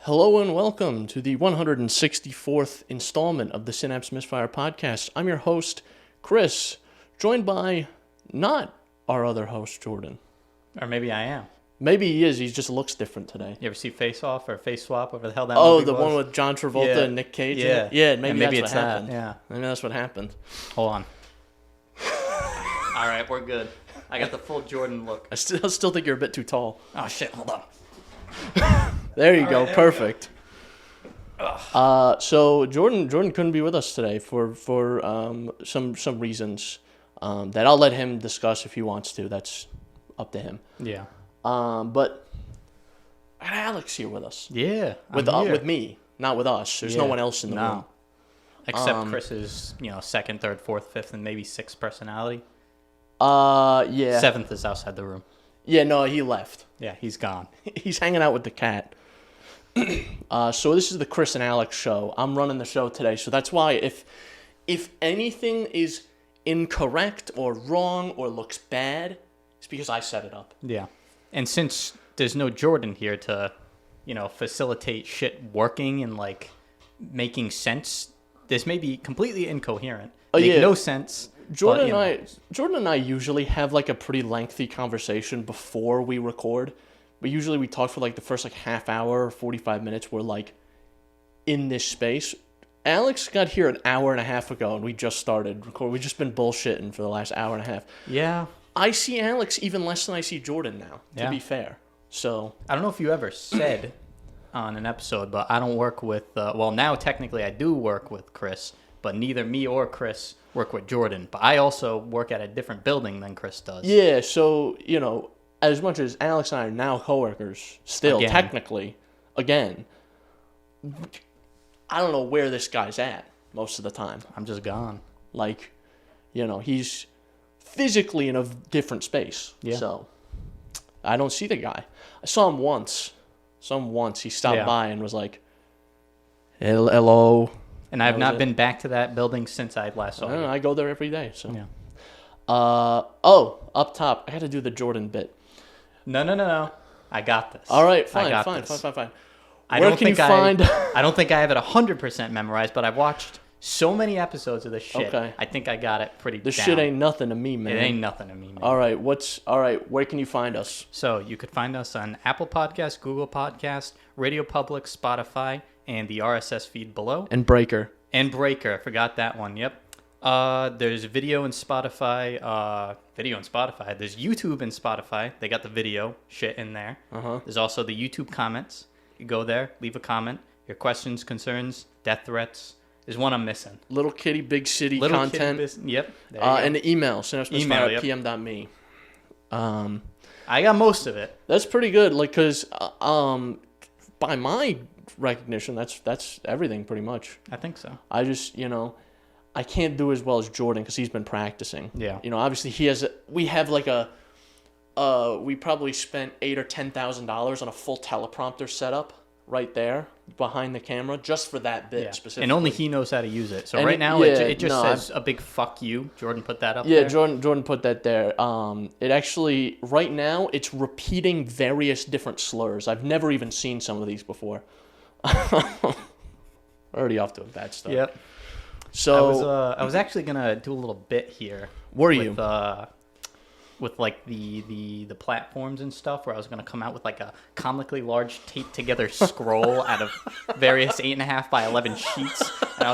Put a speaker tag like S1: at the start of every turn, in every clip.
S1: Hello and welcome to the 164th installment of the Synapse Misfire Podcast. I'm your host, Chris, joined by not our other host, Jordan.
S2: Or maybe I am.
S1: Maybe he is, he just looks different today.
S2: You ever see Face Off or Face Swap, whatever the hell that movie was?
S1: Oh, the one with John Travolta and Nick Cage?
S2: Yeah.
S1: Yeah, maybe
S2: it's
S1: that's what happened.
S2: Yeah.
S1: Maybe that's what happened.
S2: Hold on. All right, we're good. I got the full Jordan look.
S1: I still think you're a bit too tall.
S2: Oh, shit, hold on.
S1: There you go, perfect. So Jordan couldn't be with us today for some reasons that I'll let him discuss if he wants to. That's up to him.
S2: Yeah.
S1: But I had Alex here with us.
S2: Yeah.
S1: With me, not with us. There's no one else in the room.
S2: Except Chris's, second, third, fourth, fifth, and maybe sixth personality.
S1: Yeah.
S2: Seventh is outside the room.
S1: Yeah, no, he left.
S2: Yeah, he's gone.
S1: He's hanging out with the cat. So this is the Chris and Alex show. I'm running the show today, so that's why if anything is incorrect or wrong or looks bad, it's because I set it up.
S2: Yeah. And since there's no Jordan here to, facilitate shit working and, making sense, this may be completely incoherent. No sense.
S1: Jordan and I usually have a pretty lengthy conversation before we record. But usually we talk for the first half hour or 45 minutes. We're in this space. Alex got here an hour and a half ago and we just started recording. We've just been bullshitting for the last hour and a half.
S2: Yeah.
S1: I see Alex even less than I see Jordan now, to be fair. So
S2: I don't know if you ever said on an episode, but I don't work with, now technically I do work with Chris, but neither me or Chris work with Jordan. But I also work at a different building than Chris does.
S1: Yeah, so, as much as Alex and I are now coworkers, still, technically, again, I don't know where this guy's at most of the time.
S2: I'm just gone.
S1: He's physically in a different space. Yeah. So, I don't see the guy. I saw him once. He stopped by and was like, hello.
S2: And I've not been back to that building since I last saw you.
S1: I go there every day. So.
S2: Yeah.
S1: Up top, I had to do the Jordan bit.
S2: No. I got this.
S1: All right, fine.
S2: I don't think I have it 100% memorized, but I've watched so many episodes of this shit. Okay. I think I got it pretty down.
S1: This shit ain't nothing to me, man.
S2: It ain't nothing to me, man.
S1: All right, where can you find us?
S2: So you could find us on Apple Podcasts, Google Podcasts, Radio Public, Spotify, and the RSS feed below.
S1: And Breaker.
S2: I forgot that one, yep. There's video in Spotify. There's YouTube in Spotify. They got the video shit in there. There's also the YouTube comments. You go there, leave a comment. Your questions, concerns, death threats. There's one I'm missing.
S1: Little kitty, big city content.
S2: Yep.
S1: And the email, synapsemisfire@pm.me.
S2: I got most of it.
S1: That's pretty good. Because by my recognition, that's everything pretty much.
S2: I think so.
S1: I just, I can't do as well as Jordan because he's been practicing.
S2: Yeah.
S1: Obviously we probably spent $8,000 or $10,000 on a full teleprompter setup right there behind the camera just for that bit specifically.
S2: And only he knows how to use it. So right now it just says a big fuck you. Jordan put that up there.
S1: Yeah, Jordan put that there. It actually, right now, it's repeating various different slurs. I've never even seen some of these before. Already off to a bad start.
S2: Yep.
S1: So
S2: I was actually gonna do a little bit here.
S1: Were you?
S2: With the platforms and stuff, where I was gonna come out with a comically large taped together scroll out of various 8.5 by 11 sheets, and I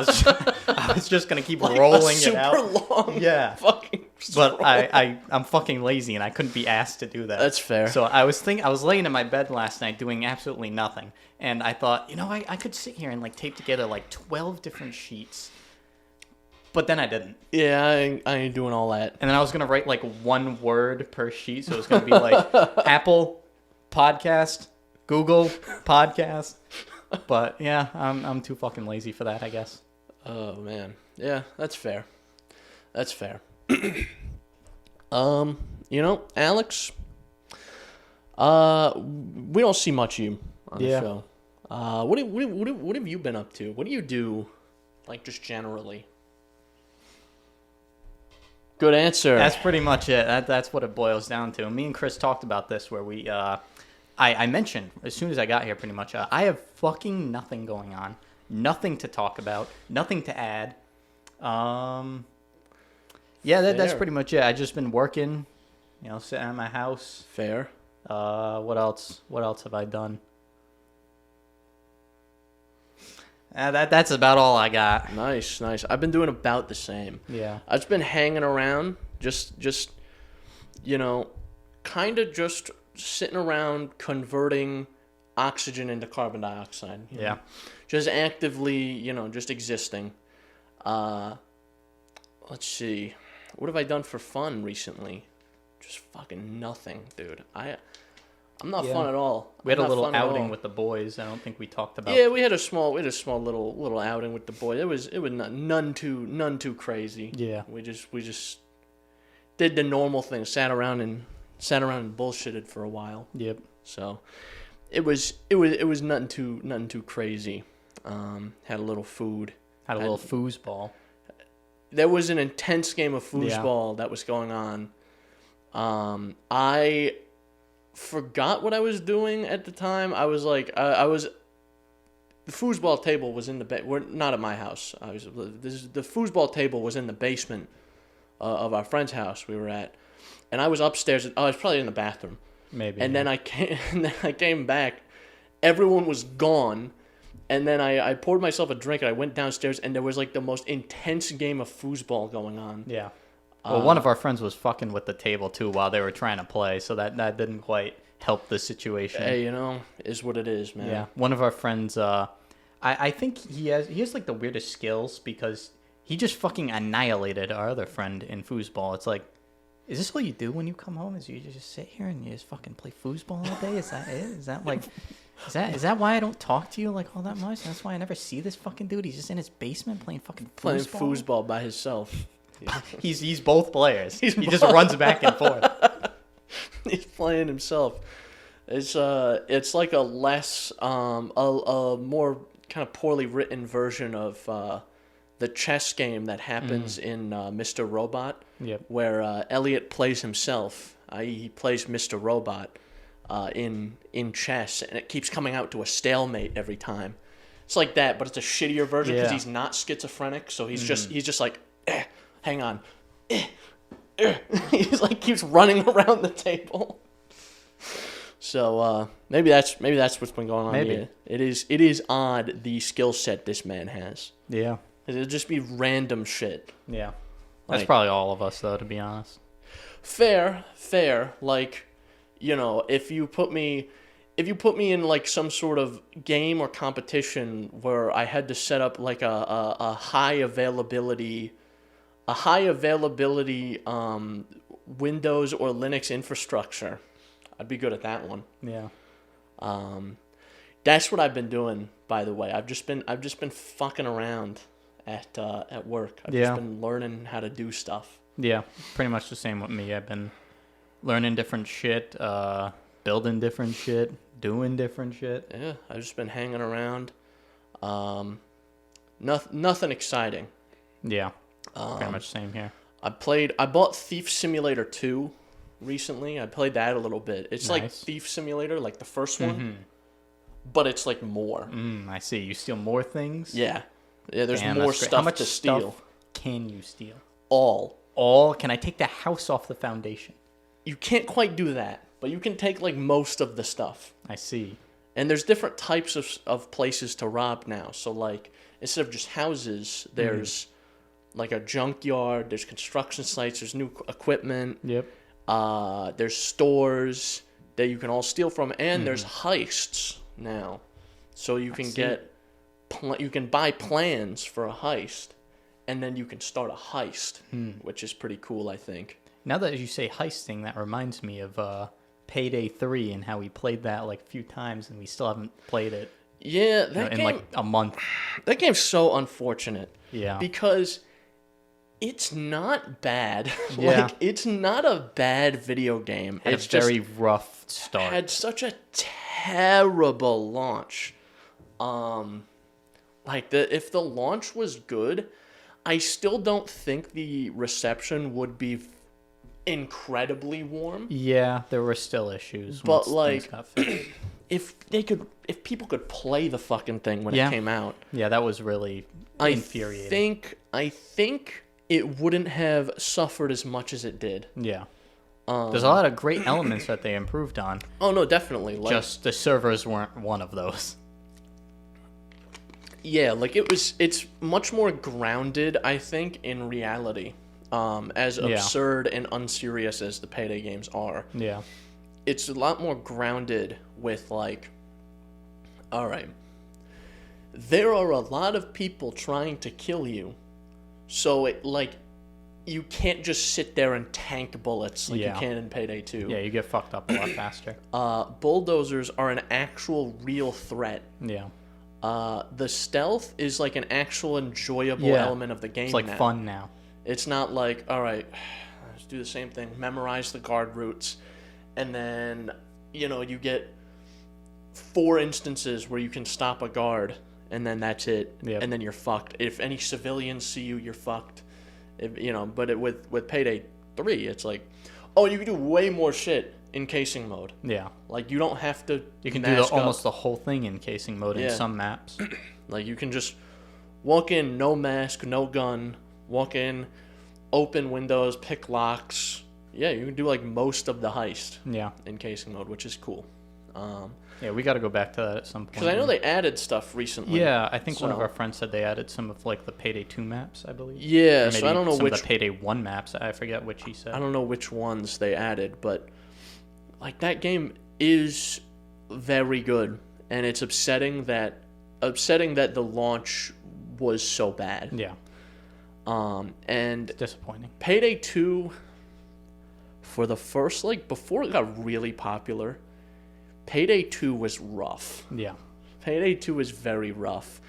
S2: was just gonna keep rolling it out.
S1: Super long.
S2: Yeah.
S1: Fucking.
S2: But I'm fucking lazy and I couldn't be asked to do that.
S1: That's fair.
S2: So I was laying in my bed last night doing absolutely nothing, and I thought, I could sit here and tape together 12 different sheets. But then I didn't.
S1: Yeah, I ain't doing all that.
S2: And then I was going to write one word per sheet. So it was going to be Apple Podcast, Google Podcast. But yeah, I'm too fucking lazy for that, I guess.
S1: Oh, man. Yeah, that's fair. Alex, we don't see much of you on the show. What have you been up to? What do you do, just generally? Good answer.
S2: That's pretty much it. That's what it boils down to. Me and Chris talked about this, where we I mentioned as soon as I got here, pretty much, I have fucking nothing going on, nothing to talk about, nothing to add. Yeah, that's pretty much it. I just been working, sitting at my house.
S1: Fair.
S2: What else? What else have I done? That's about all I got.
S1: Nice. I've been doing about the same.
S2: Yeah.
S1: I've just been hanging around, just kind of just sitting around converting oxygen into carbon dioxide.
S2: Yeah.
S1: Just actively, just existing. Let's see. What have I done for fun recently? Just fucking nothing, dude. I'm not fun at all.
S2: We had a little outing with the boys. I don't think we talked about.
S1: Yeah, we had a small little outing with the boys. It was none too crazy.
S2: Yeah.
S1: We just did the normal thing. Sat around and bullshitted for a while.
S2: Yep.
S1: So it was nothing too crazy. Had a little food.
S2: Had a little foosball.
S1: There was an intense game of foosball that was going on. I forgot what I was doing at the time. I was like, the foosball table was in the we're not at my house. The foosball table was in the basement of our friend's house we were at, and I was upstairs. I was probably in the bathroom.
S2: Maybe.
S1: And then I came back. Everyone was gone. And then I poured myself a drink and I went downstairs and there was like the most intense game of foosball going on.
S2: Yeah. Well, one of our friends was fucking with the table too while they were trying to play, so that didn't quite help the situation.
S1: Hey, is what it is, man.
S2: Yeah. One of our friends, I think he has like the weirdest skills because he just fucking annihilated our other friend in foosball. It's like, is this what you do when you come home? Is you just sit here and you just fucking play foosball all day? Is that it? Is that like... Is that why I don't talk to you like all that much? That's why I never see this fucking dude. He's just in his basement playing fucking foosball.
S1: Playing foosball by himself.
S2: He's both players. He just runs back and forth.
S1: He's playing himself. It's like a less a more kind of poorly written version of the chess game that happens in Mr. Robot.
S2: Yep.
S1: Where Elliot plays himself. He plays Mr. Robot. In chess, and it keeps coming out to a stalemate every time. It's like that, but it's a shittier version because he's not schizophrenic, so he's just like, hang on, he's like keeps running around the table. So maybe that's what's been going on here. It is odd the skill set this man has.
S2: Yeah,
S1: it'll just be random shit.
S2: Yeah, that's probably all of us though, to be honest.
S1: Fair, like. If you put me in like some sort of game or competition where I had to set up like a high availability Windows or Linux infrastructure, I'd be good at that one.
S2: Yeah.
S1: That's what I've been doing, by the way. I've just been fucking around at work. I've just been learning how to do stuff.
S2: Yeah, pretty much the same with me. I've been learning different shit, building different shit, doing different shit.
S1: Yeah, I've just been hanging around. Nothing exciting.
S2: Yeah, pretty much same here.
S1: I bought Thief Simulator 2 recently. I played that a little bit. It's like Thief Simulator, like the first one, but it's like more.
S2: I see. You steal more things?
S1: Yeah, there's more stuff
S2: How much
S1: to steal.
S2: Stuff can you steal?
S1: All.
S2: Can I take the house off the foundation?
S1: You can't quite do that, but you can take like most of the stuff.
S2: I see.
S1: And there's different types of places to rob now. So like instead of just houses, there's like a junkyard, there's construction sites, there's new equipment.
S2: Yep.
S1: There's stores that you can all steal from, and there's heists now. So you can you can buy plans for a heist, and then you can start a heist, which is pretty cool, I think.
S2: Now that you say heisting, that reminds me of Payday 3 and how we played that like a few times and we still haven't played it.
S1: Yeah, that game,
S2: in like a month.
S1: That game's so unfortunate.
S2: Yeah.
S1: Because it's not bad.
S2: Yeah.
S1: Like, it's not a bad video game.
S2: It's very rough start.
S1: Had such a terrible launch. If the launch was good, I still don't think the reception would be incredibly warm.
S2: Yeah, there were still issues.
S1: But
S2: once things got fixed.
S1: if people could play the fucking thing when it came out.
S2: Yeah, that was really infuriating.
S1: I think it wouldn't have suffered as much as it did.
S2: Yeah. There's a lot of great elements that they improved on.
S1: Oh, no, definitely. Like,
S2: just the servers weren't one of those.
S1: Yeah, like it's much more grounded, I think, in reality. As absurd and unserious as the Payday games are.
S2: Yeah.
S1: It's a lot more grounded with, like, all right, there are a lot of people trying to kill you, so it, like, you can't just sit there and tank bullets like you can in Payday 2.
S2: Yeah, you get fucked up a lot faster.
S1: Bulldozers are an actual real threat.
S2: Yeah.
S1: The stealth is like an actual enjoyable element of the game.
S2: It's like fun now.
S1: It's not like, all right, let's do the same thing, memorize the guard routes, and then, you know, you get 4 instances where you can stop a guard, and then that's it, and then you're fucked. If any civilians see you, you're fucked. You know, but with Payday 3, it's like, oh, you can do way more shit in casing mode.
S2: Yeah.
S1: Like, you don't have to
S2: You can do almost the whole thing in casing mode in some maps.
S1: Like, you can just walk in, no mask, no gun, walk in, open windows, pick locks. Yeah, you can do, like, most of the heist in casing mode, which is cool.
S2: Yeah, we got to go back to that at some point.
S1: Because I know they added stuff recently.
S2: Yeah, I think one of our friends said they added some of, like, the Payday 2 maps, I believe.
S1: Yeah, so I don't know which...
S2: some of the Payday 1 maps. I forget which he said.
S1: I don't know which ones they added, but, like, that game is very good. And it's upsetting that the launch was so bad.
S2: Yeah.
S1: And...
S2: It's disappointing.
S1: Payday 2, for the first, like, before it got really popular... Payday 2 was rough.
S2: Yeah.
S1: Payday 2 is very rough.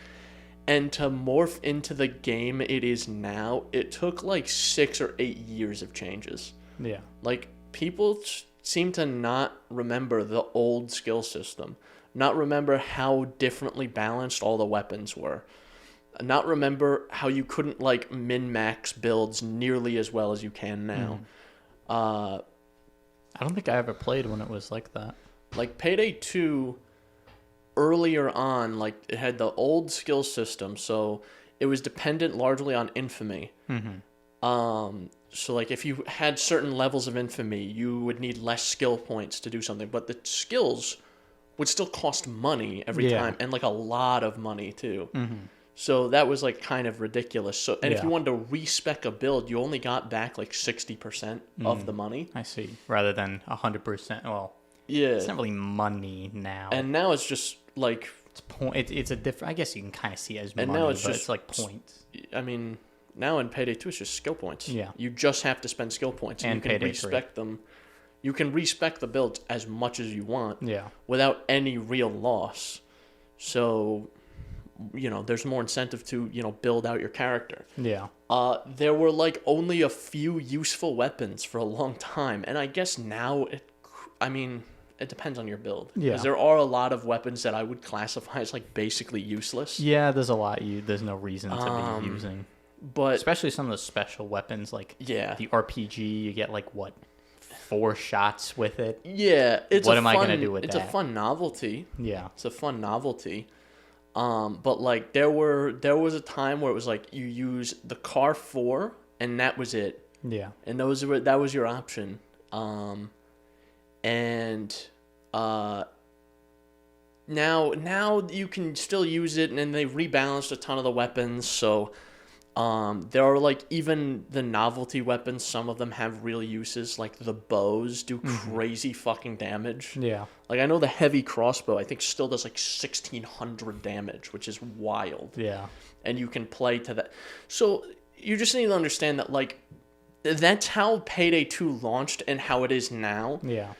S1: And to morph into the game it is now, it took like 6 or 8 years of changes.
S2: Yeah.
S1: Like, people seem to not remember the old skill system. Not remember how differently balanced all the weapons were. Not remember how you couldn't, like, min-max builds nearly as well as you can now.
S2: I don't think I ever played when it was like that.
S1: Like, Payday 2, earlier on, like, it had the old skill system, so it was dependent largely on infamy. So, like, if you had certain levels of infamy, you would need less skill points to do something, but the skills would still cost money every time, and, like, a lot of money, too. So that was, like, kind of ridiculous. So, and if you wanted to respec a build, you only got back, like, 60% of the money.
S2: I see. Rather than 100%, well...
S1: Yeah,
S2: it's not really money now.
S1: And now it's just like
S2: it's a different. I guess you can kind of see it as money,
S1: now it's
S2: but it's like points.
S1: I mean, now in Payday 2, it's just skill points.
S2: Yeah,
S1: you just have to spend skill points, and you can respec them. You can respec the builds as much as you want. Yeah, without any real loss. So, you know, there's more incentive to, you know, build out your character. Yeah. There were like only a few useful weapons for a long time, and I guess now it depends on your build. Yeah. Because there are a lot of weapons that I would classify as, like, basically useless.
S2: Yeah, there's a lot there's no reason to be using. But especially some of the special weapons, like the RPG, you get, like, 4 shots with it?
S1: Yeah.
S2: What am I going to do with that?
S1: It's a fun novelty.
S2: Yeah.
S1: It's a fun novelty. But, like, there was a time where it was, like, you use the Car 4, and that was it. Yeah. And that was your option. Now you can still use it, and then they rebalanced a ton of the weapons, so there are, like, even the novelty weapons, some of them have real uses, like the bows do crazy fucking damage. Yeah. Like, I know the heavy crossbow, I think, still does, like, 1,600 damage, which is wild. Yeah. And you can play to that. So you just need to understand that, like, that's how Payday 2 launched and how it is now. Yeah.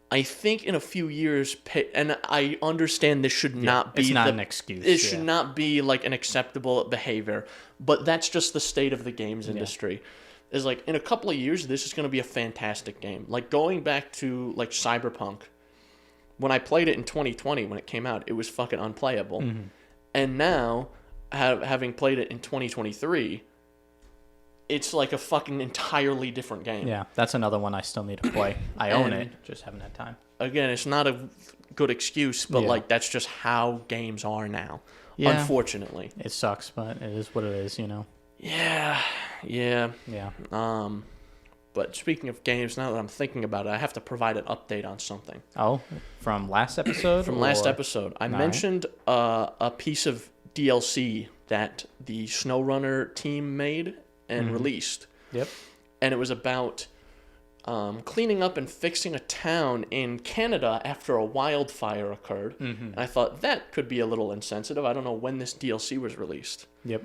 S1: I think in a few years, and I understand this should not be...
S2: It's not an excuse.
S1: It should not be, like, an acceptable behavior. But that's just the state of the games industry. Is, like, in a couple of years, this is going to be a fantastic game. Like, going back to, like, Cyberpunk, when I played it in 2020, when it came out, it was fucking unplayable. And now, having played it in 2023... it's like a fucking entirely different game.
S2: Yeah, that's another one I still need to play. I own it, just haven't had time.
S1: Again, it's not a good excuse, but like that's just how games are now. Yeah. Unfortunately.
S2: It sucks, but it is what it is, you know.
S1: Yeah. But speaking of games, now that I'm thinking about it, I have to provide an update on something.
S2: Oh, from last episode?
S1: Last episode. I mentioned a piece of DLC that the SnowRunner team made and released.
S2: Yep.
S1: And it was about cleaning up and fixing a town in Canada after a wildfire occurred. And I thought that could be a little insensitive. I don't know when this DLC was released.
S2: Yep.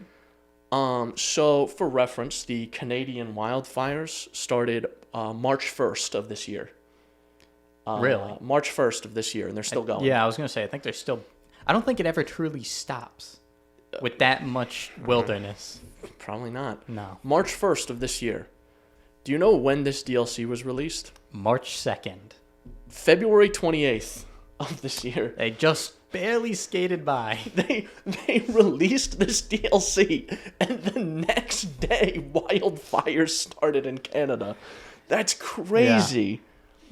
S1: So, for reference, the Canadian wildfires started March 1st of this year.
S2: Really?
S1: March 1st of this year, and they're still going.
S2: Yeah, I was going to say, I think they're still... I don't think it ever truly stops with that much wilderness.
S1: Probably not.
S2: No.
S1: March 1st of this year. Do you know when this DLC was released?
S2: March 2nd.
S1: February 28th of this year.
S2: They just barely skated by.
S1: They released this DLC, and the next day, wildfires started in Canada. That's crazy.
S2: Yeah.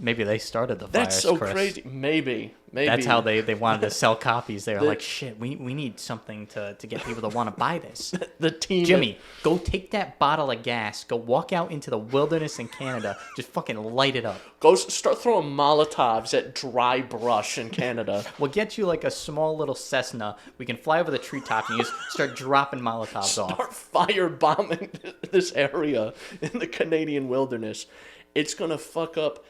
S2: Maybe they started the fires,
S1: That's so
S2: Chris.
S1: crazy. Maybe.
S2: That's how they wanted to sell copies. They were like, shit, we need something to get people to want to buy this.
S1: The team...
S2: Jimmy, go take that bottle of gas. Go walk out into the wilderness in Canada. Just fucking light it up.
S1: Go start throwing Molotovs at dry brush in Canada.
S2: We'll get you like a small little Cessna. We can fly over the treetops and you just start dropping Molotovs off.
S1: Start firebombing this area in the Canadian wilderness. It's going to fuck up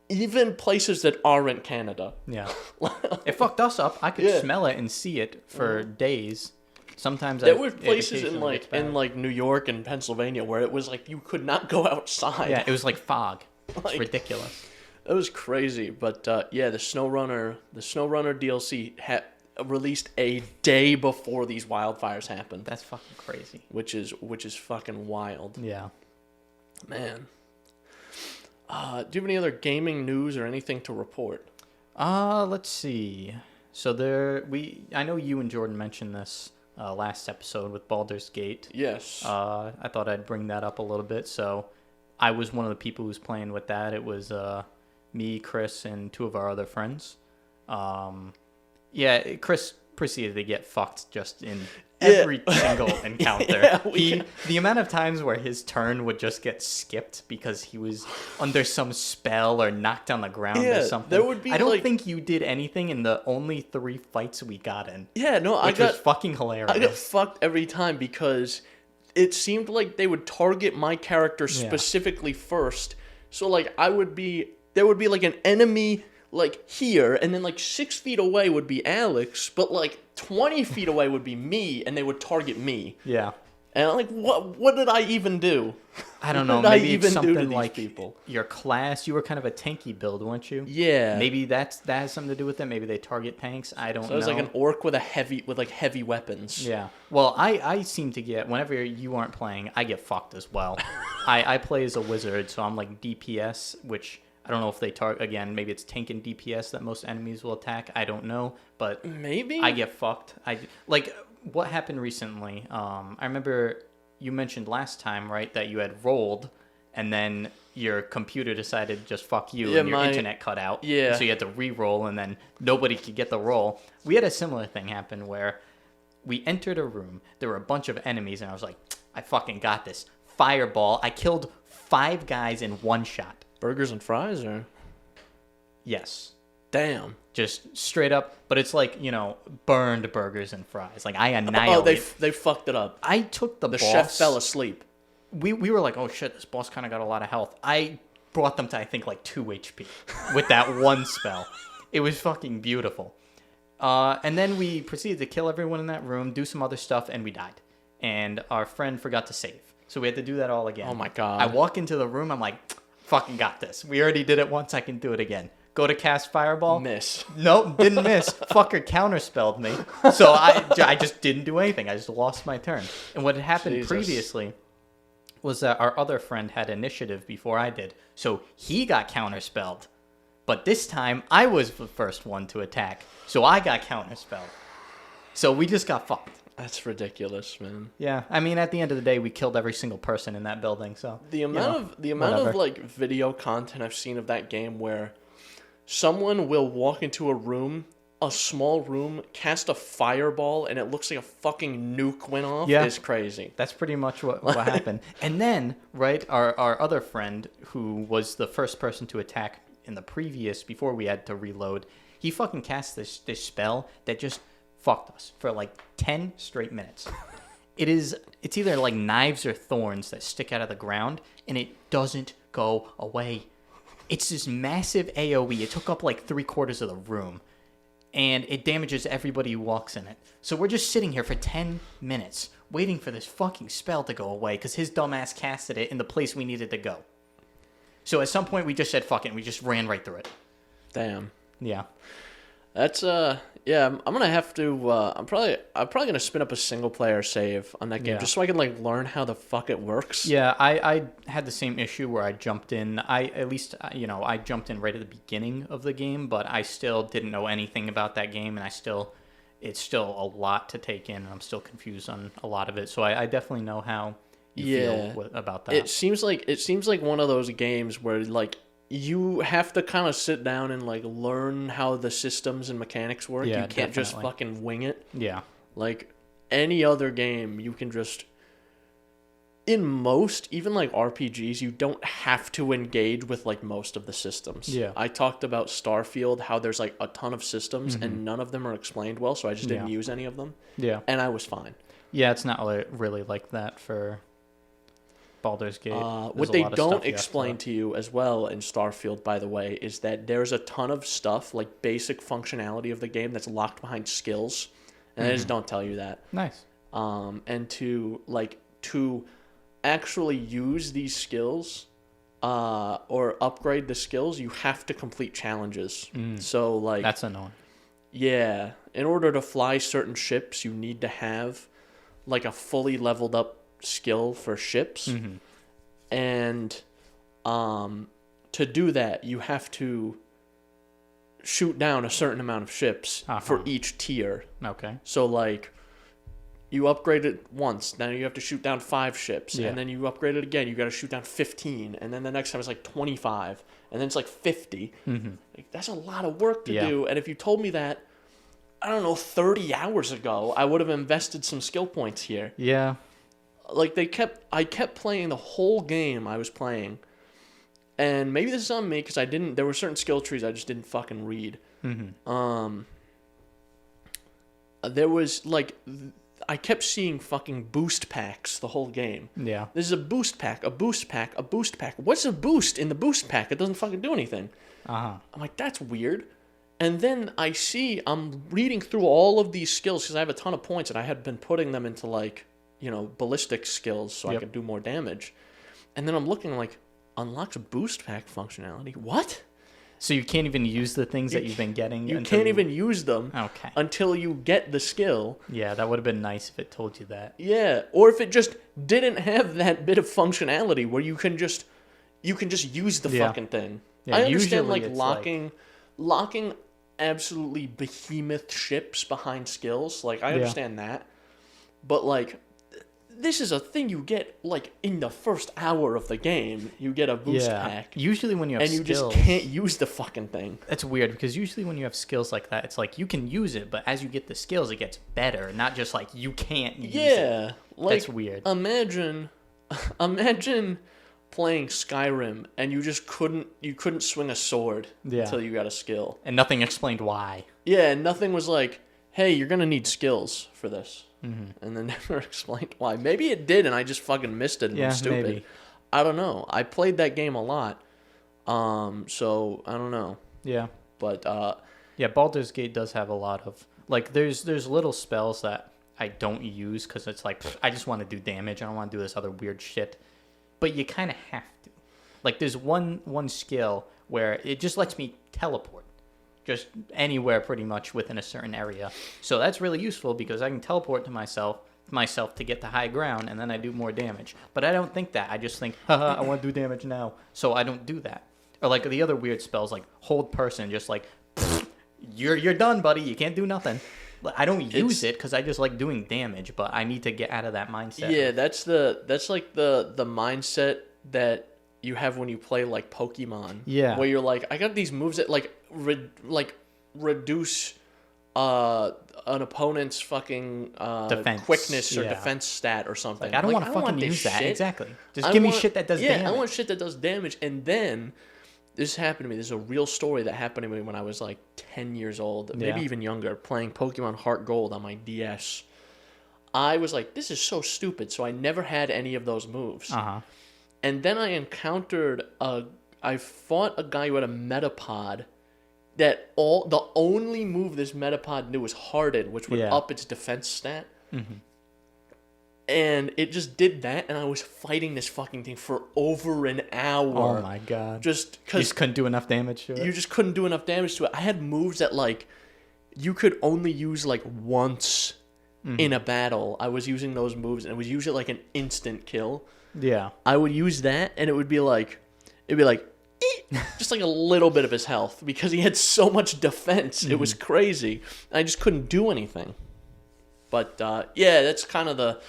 S1: even places that aren't Canada.
S2: Yeah. It fucked us up. I could smell it and see it for days. Sometimes
S1: there were places in New York and Pennsylvania where it was like you could not go outside.
S2: Yeah, it was like fog. It's ridiculous.
S1: It was crazy, but the SnowRunner DLC released a day before these wildfires happened.
S2: That's fucking crazy.
S1: Which is fucking wild.
S2: Yeah.
S1: Man. Do you have any other gaming news or anything to report?
S2: Let's see. So I know you and Jordan mentioned this last episode with Baldur's Gate.
S1: Yes.
S2: I thought I'd bring that up a little bit. So I was one of the people who was playing with that. It was me, Chris, and two of our other friends. Chris proceeded to get fucked just in every single encounter. The amount of times where his turn would just get skipped because he was under some spell or knocked on the ground or something.
S1: There would be
S2: I don't think you did anything in the only 3 fights we got in.
S1: Yeah, no,
S2: which was fucking hilarious.
S1: I got fucked every time because it seemed like they would target my character specifically first. So like there would be like an enemy like here, and then like 6 feet away would be Alex, but like 20 feet away would be me, and they would target me.
S2: Yeah.
S1: And I'm like, what did I even do?
S2: I don't know. Maybe it's something like people. Your class. You were kind of a tanky build, weren't you?
S1: Yeah.
S2: Maybe that has something to do with it. Maybe they target tanks. I don't know. So
S1: I was like an orc with heavy weapons.
S2: Yeah. Well, I seem to get, whenever you aren't playing, I get fucked as well. I play as a wizard, so I'm like DPS, which I don't know if they target, again, maybe it's tank and DPS that most enemies will attack. I don't know, but
S1: maybe
S2: I get fucked. What happened recently, I remember you mentioned last time, right, that you had rolled and then your computer decided to just fuck you and your internet cut out.
S1: Yeah.
S2: So you had to re-roll and then nobody could get the roll. We had a similar thing happen where we entered a room, there were a bunch of enemies, and I was like, I fucking got this. Fireball. I killed 5 guys in 1 shot.
S1: Burgers and fries, or?
S2: Yes.
S1: Damn.
S2: Just straight up, but it's like, burned burgers and fries. Like, I annihilated.
S1: Oh, they fucked it up.
S2: I took the boss.
S1: The chef fell asleep.
S2: We were like, oh shit, this boss kind of got a lot of health. I brought them to, I think, like 2 HP with that one spell. It was fucking beautiful. And then we proceeded to kill everyone in that room, do some other stuff, and we died. And our friend forgot to save. So we had to do that all again.
S1: Oh my god.
S2: I walk into the room, I'm like, fucking got this. We already did it once, I can do it again. Go to cast Fireball.
S1: Miss.
S2: Nope, didn't miss. Fucker counterspelled me. So I just didn't do anything. I just lost my turn. And what had happened previously was that our other friend had initiative before I did. So he got counterspelled. But this time, I was the first one to attack. So I got counterspelled. So we just got fucked.
S1: That's ridiculous, man.
S2: Yeah, I mean, at the end of the day, we killed every single person in that building, so...
S1: The amount of, like, video content I've seen of that game where someone will walk into a small room, cast a fireball, and it looks like a fucking nuke went off is crazy.
S2: That's pretty much what happened. And then, right, our other friend, who was the first person to attack in the previous, before we had to reload, he fucking cast this spell that just fucked us for like 10 straight minutes. It's either like knives or thorns that stick out of the ground, and it doesn't go away. It's this massive AoE. It took up like 3/4 of the room, and it damages everybody who walks in it. So we're just sitting here for 10 minutes waiting for this fucking spell to go away because his dumbass casted it in the place we needed to go. So at some point we just said fuck it, and we just ran right through it.
S1: Damn.
S2: Yeah.
S1: That's yeah. I'm gonna have to. I'm probably gonna spin up a single player save on that game just so I can like learn how the fuck it works.
S2: Yeah, I had the same issue where I jumped in. I jumped in right at the beginning of the game, but I still didn't know anything about that game, and it's still a lot to take in, and I'm still confused on a lot of it. So I definitely know how you feel about that.
S1: It seems like one of those games where like you have to kind of sit down and like learn how the systems and mechanics work.
S2: Yeah,
S1: you can't just fucking wing it.
S2: Yeah.
S1: Like any other game, you can just in most, even like RPGs, you don't have to engage with like most of the systems.
S2: Yeah.
S1: I talked about Starfield, how there's like a ton of systems and none of them are explained well, so I just didn't use any of them.
S2: Yeah.
S1: And I was fine.
S2: Yeah, it's not really like that for Baldur's Gate.
S1: What they don't explain to you as well in Starfield, by the way, is that there's a ton of stuff, like basic functionality of the game that's locked behind skills. And they just don't tell you that.
S2: Nice.
S1: And to actually use these skills or upgrade the skills, you have to complete challenges. So like
S2: that's annoying.
S1: Yeah. In order to fly certain ships, you need to have like a fully leveled up skill for ships. And to do that, you have to shoot down a certain amount of ships for each tier.
S2: Okay.
S1: So like you upgrade it once, now you have to shoot down 5 ships, and then you upgrade it again, you got to shoot down 15, and then the next time it's like 25, and then it's like 50. Like, that's a lot of work to do, and if you told me that, I don't know, 30 hours ago, I would have invested some skill points here.
S2: Yeah.
S1: Like I kept playing the whole game I was playing, and maybe this is on me because there were certain skill trees I just didn't fucking read. There was like, I kept seeing fucking boost packs the whole game. Yeah. This is a boost pack, a boost pack, a boost pack. What's a boost in the boost pack? It doesn't fucking do anything. I'm like, that's weird. And then I'm reading through all of these skills because I have a ton of points and I had been putting them into like, ballistic skills so I could do more damage. And then I'm looking like, unlocks boost pack functionality. What?
S2: So you can't even use the things that you've been getting?
S1: You can't even use them until you get the skill.
S2: Yeah, that would have been nice if it told you that.
S1: Yeah, or if it just didn't have that bit of functionality where you can just use the fucking thing. Yeah, I understand like locking absolutely behemoth ships behind skills. Like I understand that. But like this is a thing you get like in the first hour of the game. You get a boost pack.
S2: Usually when you have skills,
S1: and you just can't use the fucking thing.
S2: That's weird because usually when you have skills like that, it's like you can use it, but as you get the skills, it gets better. Not just like you can't use it.
S1: Yeah, like,
S2: that's weird.
S1: Imagine playing Skyrim and you couldn't swing a sword until you got a skill,
S2: and nothing explained why.
S1: Yeah, nothing was like, hey, you're gonna need skills for this. And then never explained why. Maybe it did, and I just fucking missed it and I'm stupid. Maybe. I don't know. I played that game a lot, so I don't know. Yeah. But
S2: Baldur's Gate does have a lot of like there's little spells that I don't use because it's like I just want to do damage. I don't want to do this other weird shit. But you kind of have to. Like there's one skill where it just lets me teleport. Just anywhere pretty much within a certain area. So that's really useful because I can teleport to myself to get to high ground and then I do more damage. But I don't think that. I just think, haha, I want to do damage now. So I don't do that. Or like the other weird spells like hold person, just like, you're done, buddy. You can't do nothing. I don't use it because I just like doing damage, but I need to get out of that mindset.
S1: Yeah, that's like the mindset that you have when you play like Pokemon.
S2: Yeah.
S1: Where you're like, I got these moves that like reduce an opponent's fucking quickness or defense stat or something.
S2: Like, I don't want to fucking use that.
S1: Shit.
S2: Exactly. Just give me shit that does damage.
S1: Yeah, I want shit that does damage. And then this happened to me. This is a real story that happened to me when I was like 10 years old, maybe even younger, playing Pokemon Heart Gold on my DS. I was like, this is so stupid. So I never had any of those moves. And then I I fought a guy who had a Metapod that the only move this Metapod knew was Harden, which would up its defense stat. And it just did that, and I was fighting this fucking thing for over an hour.
S2: Oh my god.
S1: Just because...
S2: You just couldn't do enough damage to it?
S1: You just couldn't do enough damage to it. I had moves that, like, you could only use, like, once in a battle. I was using those moves, and it was usually, like, an instant kill.
S2: Yeah.
S1: I would use that, and it would be like... just like a little bit of his health because he had so much defense. It was crazy. I just couldn't do anything. But yeah, that's kind of the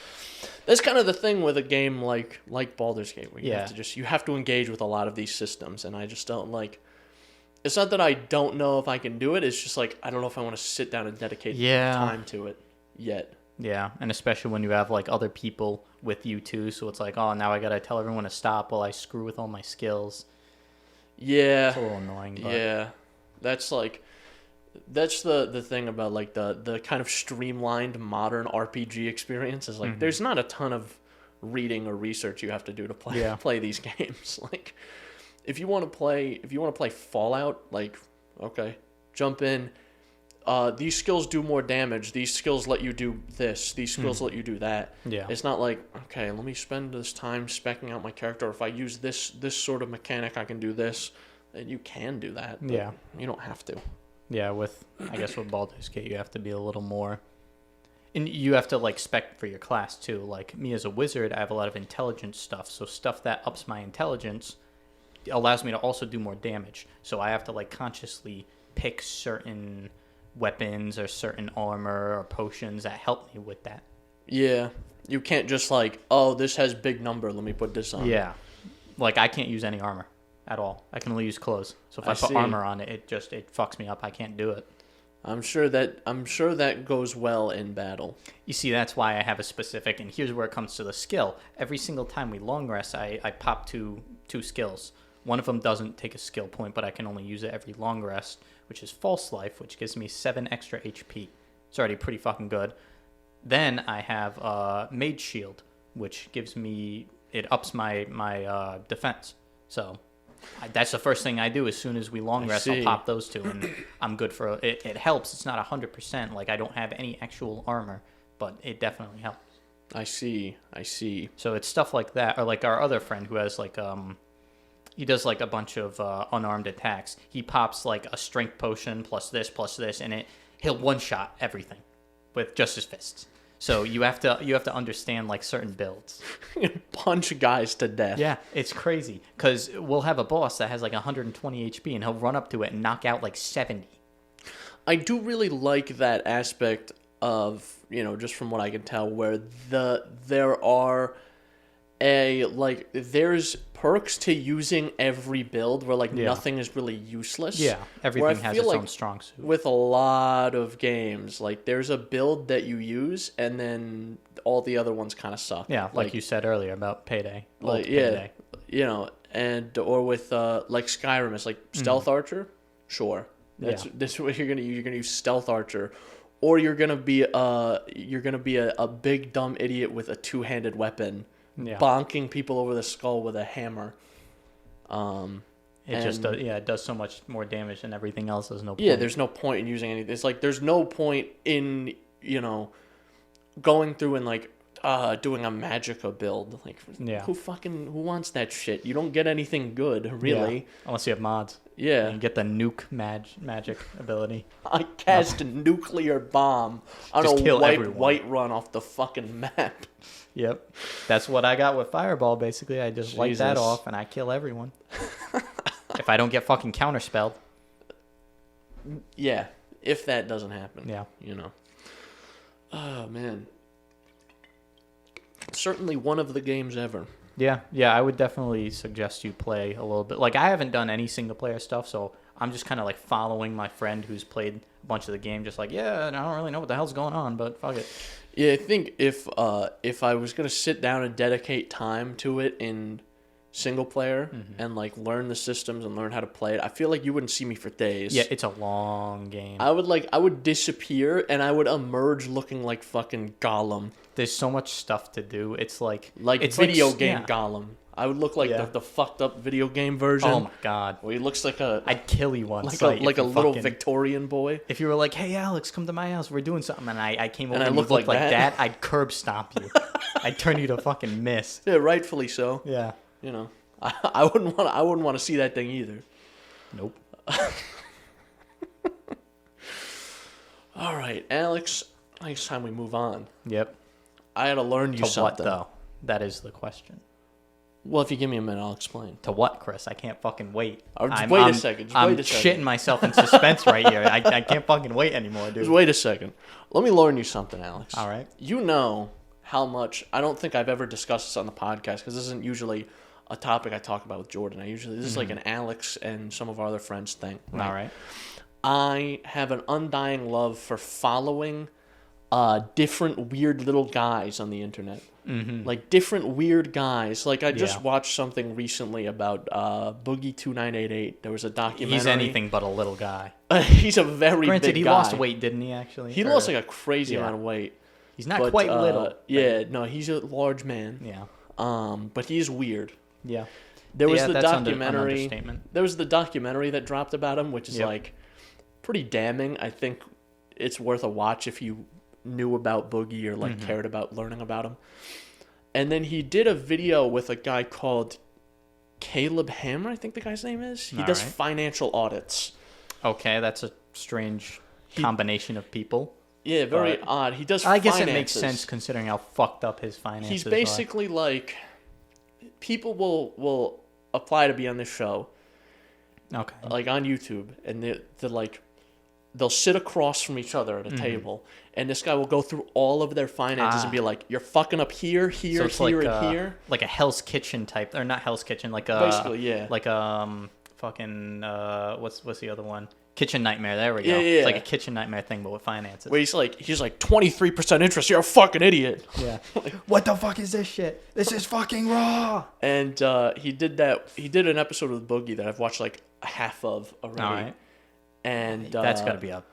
S1: thing with a game like Baldur's Gate, where you have to engage with a lot of these systems, and I just don't like. It's not that I don't know if I can do it. It's just like I don't know if I want to sit down and dedicate time to it yet.
S2: Yeah, and especially when you have like other people with you too, so it's like, oh, now I gotta tell everyone to stop while I screw with all my skills.
S1: Yeah,
S2: it's a little annoying. But...
S1: Yeah, that's the thing about like the kind of streamlined modern RPG experience is like there's not a ton of reading or research you have to do to play these games. Like if you want to play Fallout, like okay, jump in. These skills do more damage. These skills let you do this. These skills let you do that. Yeah. It's not like, okay, let me spend this time speccing out my character. If I use this sort of mechanic, I can do this. And you can do that. Yeah. You don't have to.
S2: Yeah, I guess with Baldur's Gate, you have to be a little more... And you have to, like, spec for your class, too. Like, me as a wizard, I have a lot of intelligence stuff. So stuff that ups my intelligence allows me to also do more damage. So I have to, like, consciously pick certain... weapons or certain armor or potions that help me with that.
S1: Yeah. You can't just like, oh, this has big number, let me put this on.
S2: Yeah. Like I can't use any armor at all. I can only use clothes. So if I put armor on it, it fucks me up. I can't do it.
S1: I'm sure that goes well in battle.
S2: You see, that's why I have a specific, and here's where it comes to the skill. Every single time we long rest, I pop two skills. One of them doesn't take a skill point, but I can only use it every long rest, which is False Life, which gives me 7 extra HP. It's already pretty fucking good. Then I have Mage Shield, which gives me... It ups my defense. So that's the first thing I do. As soon as we long rest, I'll pop those two, and I'm good for... It helps. It's not 100%. Like, I don't have any actual armor, but it definitely helps.
S1: I see.
S2: So it's stuff like that. Or like our other friend who has like... He does like a bunch of unarmed attacks. He pops like a strength potion plus this, and he'll one-shot everything with just his fists. So you have to understand like certain builds.
S1: Punch guys to death.
S2: Yeah, it's crazy because we'll have a boss that has like 120 HP, and he'll run up to it and knock out like 70.
S1: I do really like that aspect of, just from what I can tell, where there's perks to using every build where nothing is really useless.
S2: Yeah, everything has its own strong suit.
S1: With a lot of games, like there's a build that you use and then all the other ones kind of suck.
S2: Yeah, like you said earlier about Payday.
S1: Payday. Or with like Skyrim, it's like Stealth Archer. Sure, that's what you're gonna use. You're gonna use Stealth Archer, or you're gonna be a big dumb idiot with a 2-handed weapon. Yeah. Bonking people over the skull with a hammer.
S2: It does so much more damage than everything else. There's no point.
S1: Yeah, there's no point in using anything. It's like there's no point in, going through and doing a Magicka build. Like, who wants that shit? You don't get anything good, really.
S2: Yeah. Unless you have mods.
S1: Yeah.
S2: You get the nuke magic ability.
S1: I cast a nuclear bomb on a Whiterun off the fucking map.
S2: Yep. That's what I got with Fireball, basically. I just light that off and I kill everyone. If I don't get fucking counterspelled.
S1: Yeah. If that doesn't happen.
S2: Yeah.
S1: Oh, man. Certainly one of the games ever.
S2: Yeah, I would definitely suggest you play a little bit. Like, I haven't done any single-player stuff, so I'm just kind of, like, following my friend who's played a bunch of the game, just like, yeah, and I don't really know what the hell's going on, but fuck it.
S1: Yeah, I think if I was going to sit down and dedicate time to it in single player and, like, learn the systems and learn how to play it, I feel like you wouldn't see me for days.
S2: Yeah, it's a long game.
S1: I would disappear, and I would emerge looking like fucking Gollum.
S2: There's so much stuff to do. It's like
S1: it's video game Gollum. I would look like the fucked up video game version.
S2: Oh my god.
S1: Where he looks like
S2: I'd kill you one
S1: like
S2: sight.
S1: a little Victorian boy.
S2: If you were like, hey Alex, come to my house, we're doing something, and I came over
S1: and
S2: and
S1: I
S2: you looked like that,
S1: that,
S2: I'd curb stomp you. I'd turn you to fucking mist.
S1: Yeah, rightfully so.
S2: Yeah.
S1: You know. I wouldn't want to see that thing either.
S2: Nope.
S1: All right, Alex, I think it's time we move on.
S2: Yep.
S1: I had to learn you something.
S2: To what, though? That is the question.
S1: Well, if you give me a minute, I'll explain.
S2: To what, Chris? I can't fucking wait.
S1: Wait a second.
S2: I'm shitting myself in suspense right here. I can't fucking wait anymore, dude.
S1: Just wait a second. Let me learn you something, Alex.
S2: All right.
S1: You know how much... I don't think I've ever discussed this on the podcast because this isn't usually a topic I talk about with Jordan. This is like an Alex and some of our other friends thing. Right?
S2: All right.
S1: I have an undying love for following different weird little guys on the internet. Like different weird guys. Like I just watched something recently about Boogie 2988. There was a documentary.
S2: He's anything but a little guy.
S1: He's a very
S2: Granted,
S1: big guy.
S2: he lost weight, didn't he? Actually,
S1: he lost like a crazy amount of weight.
S2: He's not quite little.
S1: Yeah, no, he's a large man.
S2: Yeah.
S1: But he's weird.
S2: Yeah.
S1: There was the
S2: that's
S1: documentary.
S2: understatement.
S1: There was the documentary that dropped about him, which is like pretty damning. I think it's worth a watch if you knew about Boogie or like cared about learning about him. And then he did a video with a guy called Caleb Hammer, I think the guy's name is. He does financial audits.
S2: Okay, that's a strange combination of people.
S1: Yeah, very odd. He does
S2: I guess
S1: finances.
S2: it makes sense considering how fucked up his finances
S1: He's basically like... People will apply to be on this show. Okay. Like on YouTube. And they're like... They'll sit across from each other at a table, and this guy will go through all of their finances and be like, "You're fucking up here, here,
S2: so
S1: here,
S2: like,
S1: and here."
S2: Like a Hell's Kitchen type, or not Hell's Kitchen, like a
S1: basically, yeah.
S2: Like fucking what's the other one? Kitchen Nightmare. There we go.
S1: Yeah.
S2: It's like a Kitchen Nightmare thing, but with finances.
S1: Where he's like 23% interest. You're a fucking idiot.
S2: Yeah. What the fuck is this shit? This is fucking raw.
S1: And he did that. He did an episode with Boogie that I've watched like half of already.
S2: All right.
S1: And
S2: that's got to be up.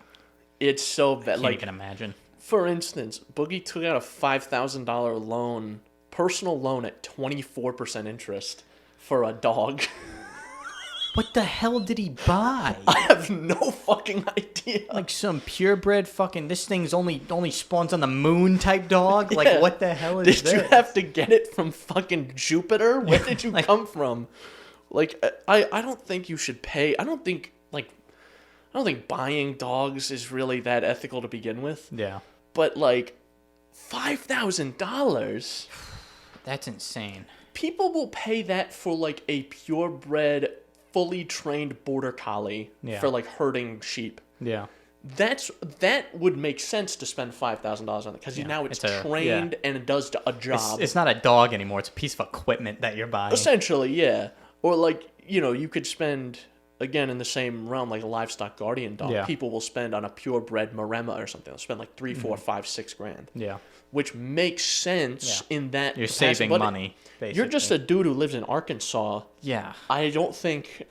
S1: It's so bad.
S2: Can't even imagine.
S1: For instance, Boogie took out a $5,000 loan, personal loan at 24% interest for a dog.
S2: What the hell did he buy?
S1: I have no fucking idea.
S2: Like some purebred fucking, this thing's only spawns on the moon type dog?
S1: Yeah.
S2: Like, what the hell is this?
S1: Did you have to get it from fucking Jupiter? Where did you come from? Like, I don't think you should pay. I don't think buying dogs is really that ethical to begin with.
S2: Yeah.
S1: But, like, $5,000?
S2: That's insane. People
S1: will pay that for, like, a purebred, fully trained border collie for, like, herding sheep.
S2: Yeah.
S1: That would make sense to spend $5,000 on it because now it's trained and it does a job.
S2: It's not a dog anymore. It's a piece of equipment that you're buying.
S1: Essentially, yeah. Or, like, you could spend... Again, in the same realm, like a livestock guardian dog, people will spend on a purebred Maremma or something. They'll spend like $3, $4, $5, $6 grand. Yeah, which makes sense in that
S2: you're saving money. Basically.
S1: You're just a dude who lives in Arkansas.
S2: Yeah,
S1: I don't think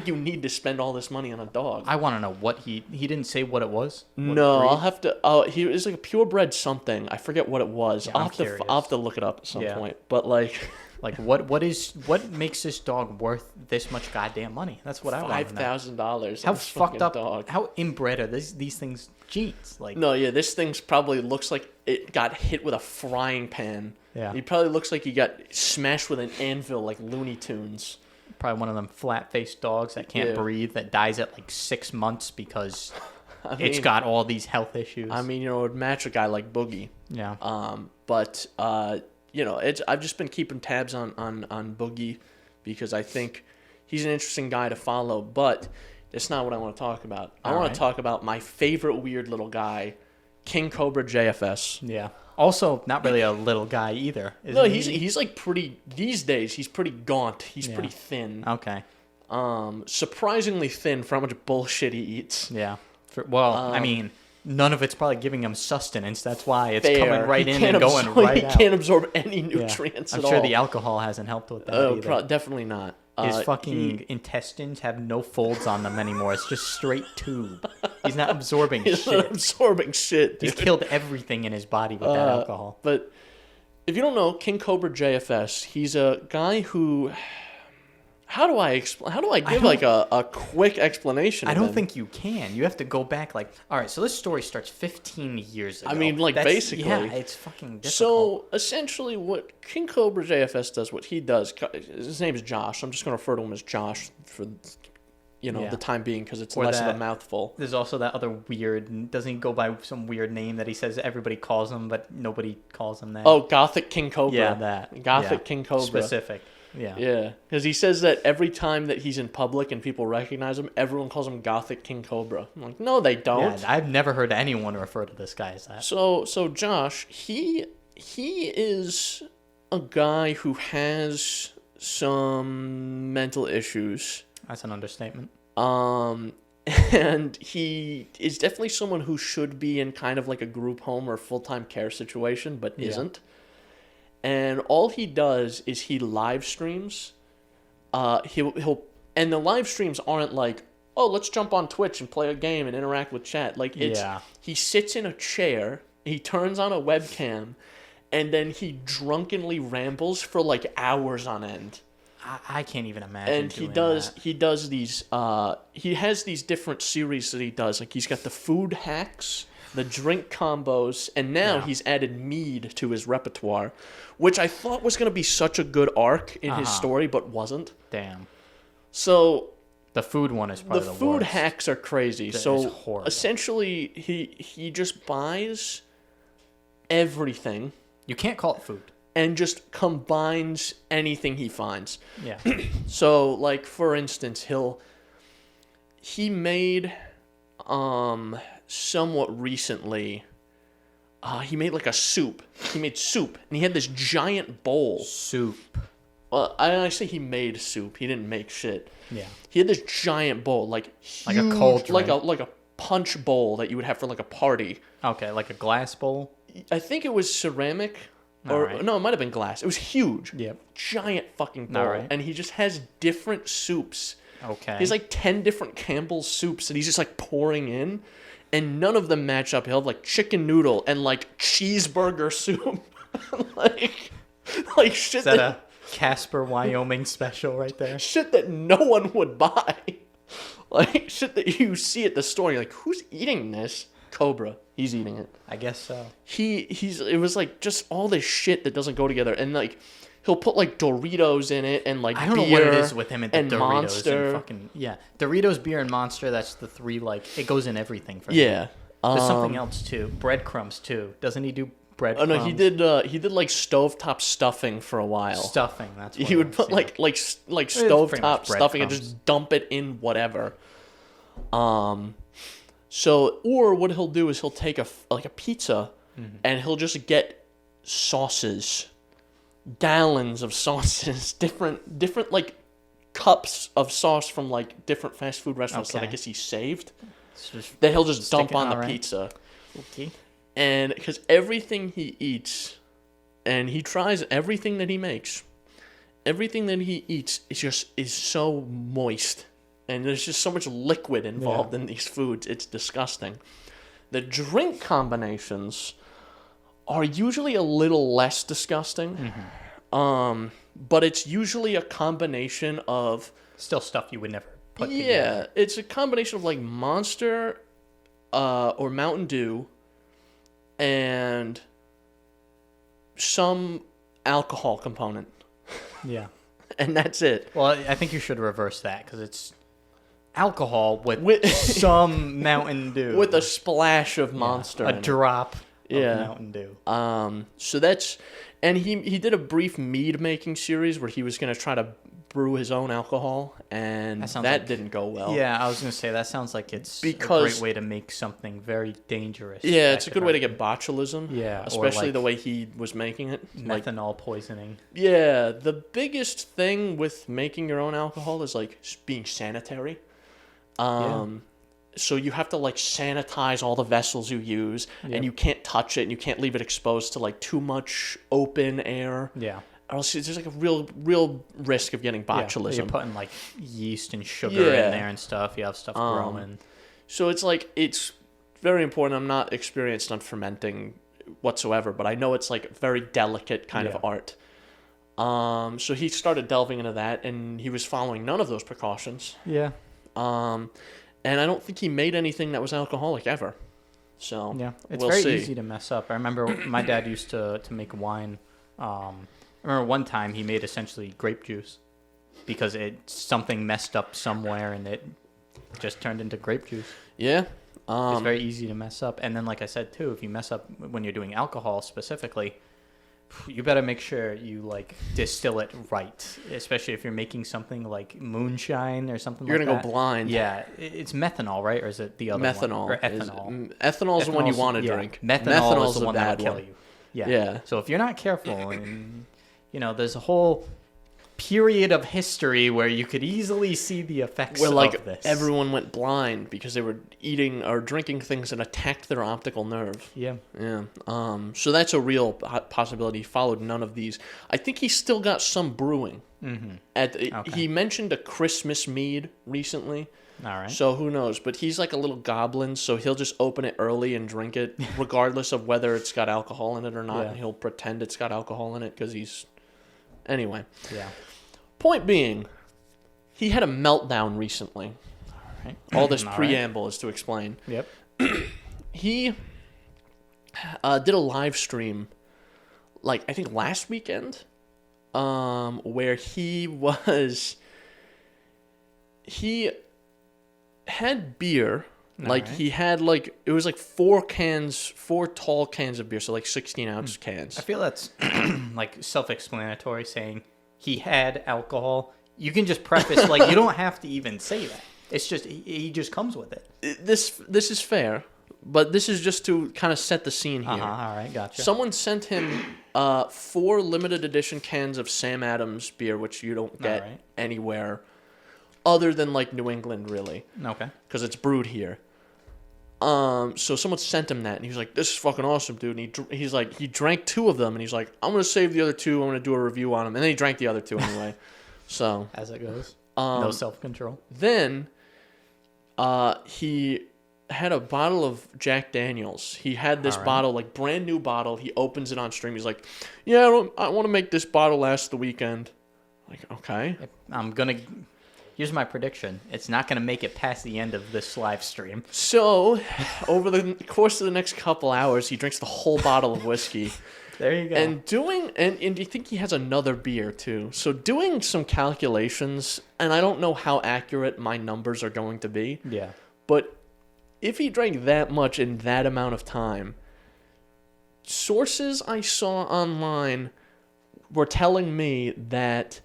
S1: you need to spend all this money on a dog.
S2: I want to know what he didn't say what it was.
S1: No, I'll have to. He was like a purebred something. I forget what it was.
S2: Yeah,
S1: I'll have to look it up at some point. But like.
S2: Like what makes this dog worth this much goddamn money? That's what I want to know.
S1: $5,000.
S2: How fucked up? Dog. How inbred are these things? Genes like
S1: no, yeah. This thing's probably looks like it got hit with a frying pan. Yeah, he probably looks like he got smashed with an anvil, like Looney Tunes.
S2: Probably one of them flat-faced dogs that can't breathe that dies at like 6 months because it's got all these health issues.
S1: I mean, it would match a guy like Boogie. Yeah. But. I've just been keeping tabs on Boogie because I think he's an interesting guy to follow, but that's not what I want to talk about. I want to talk about my favorite weird little guy King Cobra JFS.
S2: Yeah. Also, not really a little guy either.
S1: No, he's like pretty, these days, he's pretty gaunt. He's pretty thin.
S2: Okay.
S1: Surprisingly thin for how much bullshit he eats.
S2: Yeah. I mean, none of it's probably giving him sustenance. That's why it's coming right in and going right out.
S1: He can't absorb any nutrients at all.
S2: I'm sure the alcohol hasn't helped with that either.
S1: Definitely not.
S2: His fucking intestines have no folds on them anymore. It's just straight tube. He's not absorbing shit.
S1: He's not absorbing shit, dude.
S2: He's killed everything in his body with that alcohol.
S1: But if you don't know, King Cobra JFS, he's a guy who... How do I give like a quick explanation?
S2: I don't think you can. You have to go back all right, so this story starts 15 years ago.
S1: I mean, basically.
S2: Yeah, it's fucking difficult.
S1: So, essentially, what King Cobra JFS does, what he does, his name is Josh. I'm just going to refer to him as Josh for, the time being, because it's less of a mouthful.
S2: There's also that other weird, doesn't he go by some weird name that he says everybody calls him, but nobody calls him that?
S1: Oh, Gothic King Cobra.
S2: Yeah, that.
S1: Gothic King Cobra.
S2: Specific. Yeah,
S1: because he says that every time that he's in public and people recognize him, everyone calls him Gothic King Cobra. I'm like, no, they don't.
S2: Yeah, I've never heard anyone refer to this guy as that.
S1: So Josh, he is a guy who has some mental issues.
S2: That's an understatement.
S1: And he is definitely someone who should be in kind of like a group home or full-time care situation, but isn't. And all he does is he live streams. He'll and the live streams aren't like, oh, let's jump on Twitch and play a game and interact with chat. Like he sits in a chair, he turns on a webcam, and then he drunkenly rambles for like hours on end.
S2: I can't even imagine.
S1: And he does these. He has these different series that he does. Like he's got the food hacks, the drink combos, and now he's added mead to his repertoire, which I thought was going to be such a good arc in his story, but wasn't.
S2: Damn.
S1: So
S2: the food one is probably the worst. The food
S1: hacks are crazy. So essentially, he just buys everything.
S2: You can't call it food.
S1: And just combines anything he finds.
S2: Yeah.
S1: So, like, for instance, he made somewhat recently, he made like a soup. He made soup, and he had this giant bowl.
S2: Soup.
S1: Well, I say he made soup. He didn't make shit.
S2: Yeah.
S1: He had this giant bowl, like huge,
S2: like a cauldron,
S1: like a punch bowl that you would have for like a party.
S2: Okay, like a glass bowl.
S1: I think it was ceramic, no, it might have been glass. It was huge.
S2: Yeah.
S1: Giant fucking bowl, and he just has different soups.
S2: Okay.
S1: He has like 10 different Campbell's soups that he's just like pouring in, and none of them match up. He'll have like chicken noodle and like cheeseburger soup, like shit.
S2: Is that a Casper, Wyoming special right there?
S1: Shit that no one would buy. Like shit that you see at the store. You're like, who's eating this? Cobra. He's eating it.
S2: I guess so.
S1: It was like just all this shit that doesn't go together, and like he'll put like Doritos in it and like
S2: I don't
S1: beer
S2: know what it is with him and the Doritos
S1: Monster.
S2: And fucking Doritos, beer, and Monster. That's the three it goes in everything for him.
S1: Yeah.
S2: There's something else too. Breadcrumbs too. Doesn't he do breadcrumbs?
S1: Oh no, he did like stovetop stuffing for a while.
S2: Stuffing. That's what
S1: he would put like stovetop stuffing and just dump it in whatever. So, or what he'll do is he'll take a pizza, and he'll just get sauces, gallons of sauces, different like cups of sauce from like different fast food restaurants that I guess he saved. That he'll just dump on the pizza.
S2: Okay.
S1: And because everything he eats, and he tries everything that he makes, everything that he eats is so moist. And there's just so much liquid involved in these foods. It's disgusting. The drink combinations are usually a little less disgusting. But it's usually a combination of...
S2: Still stuff you would never put together.
S1: Yeah, it's a combination of like Monster or Mountain Dew and some alcohol component.
S2: Yeah.
S1: And that's it.
S2: Well, I think you should reverse that because it's... alcohol with some Mountain Dew.
S1: With a splash of Monster.
S2: A drop of Mountain Dew.
S1: So that's... And he did a brief mead making series where he was going to try to brew his own alcohol, and that didn't go well.
S2: Yeah, I was going to say, that sounds like it's a great way to make something very dangerous.
S1: Yeah, it's a good way to get botulism.
S2: Yeah.
S1: Especially the way he was making it.
S2: Methanol poisoning.
S1: Yeah, the biggest thing with making your own alcohol is, like, being sanitary. So you have to, like, sanitize all the vessels you use, and you can't touch it, and you can't leave it exposed to, like, too much open air.
S2: Yeah.
S1: Or else there's, like, a real risk of getting botulism.
S2: Yeah, you're putting, like, yeast and sugar in there and stuff. You have stuff growing. So
S1: it's, like, it's very important. I'm not experienced on fermenting whatsoever, but I know it's, like, a very delicate kind of art. So he started delving into that, and he was following none of those precautions.
S2: Yeah.
S1: And I don't think he made anything that was alcoholic ever. So
S2: yeah, it's very easy to mess up. I remember my dad used to make wine. I remember one time he made essentially grape juice because something messed up somewhere and it just turned into grape juice.
S1: Yeah.
S2: It's very easy to mess up. And then, like I said, too, if you mess up when you're doing alcohol specifically, you better make sure you, like, distill it right, especially if you're making something like moonshine or something
S1: you're
S2: like that.
S1: You're going to go blind.
S2: Yeah. It's methanol, right? Or is it the other
S1: methanol.
S2: one? Or ethanol.
S1: Ethanol's the one you want to drink.
S2: Methanol is the one that will kill you.
S1: Yeah.
S2: So if you're not careful, and, there's a whole period of history where you could easily see the effects of this.
S1: Everyone went blind because they were eating or drinking things that attacked their optical nerve.
S2: Yeah.
S1: So that's a real possibility. He followed none of these. I think he still got some brewing.
S2: Mm-hmm.
S1: He mentioned a Christmas mead recently.
S2: All right.
S1: So who knows? But he's like a little goblin, so he'll just open it early and drink it, regardless of whether it's got alcohol in it or not. Yeah. And he'll pretend it's got alcohol in it because he's... Anyway.
S2: Yeah.
S1: Point being, he had a meltdown recently.
S2: All right.
S1: All this preamble is to explain.
S2: Yep.
S1: He did a live stream, like, I think last weekend, where he had beer. He had, like, it was like 4 tall cans of beer, so like 16-ounce cans.
S2: I feel that's, like, self-explanatory, saying he had alcohol. You can just preface, like, you don't have to even say that. It's just, he just comes with it.
S1: This is fair, but this is just to kind of set the scene here.
S2: All right, gotcha.
S1: Someone sent him 4 limited edition cans of Sam Adams beer, which you don't get anywhere other than, like, New England, really.
S2: Okay.
S1: Because it's brewed here. So someone sent him that, and he was like, "This is fucking awesome, dude." And he's like, he drank 2 of them, and he's like, "I'm gonna save the other 2. I'm gonna do a review on them." And then he drank the other 2 anyway. So
S2: as it goes, no self-control.
S1: Then, he had a bottle of Jack Daniels. He had this bottle, like, brand new bottle. He opens it on stream. He's like, "Yeah, I want to make this bottle last the weekend." Like, okay.
S2: Here's my prediction. It's not going to make it past the end of this live stream.
S1: So, over the course of the next couple hours, he drinks the whole bottle of whiskey.
S2: There you go.
S1: And and you think he has another beer, too. So, doing some calculations, and I don't know how accurate my numbers are going to be.
S2: Yeah.
S1: But if he drank that much in that amount of time, sources I saw online were telling me that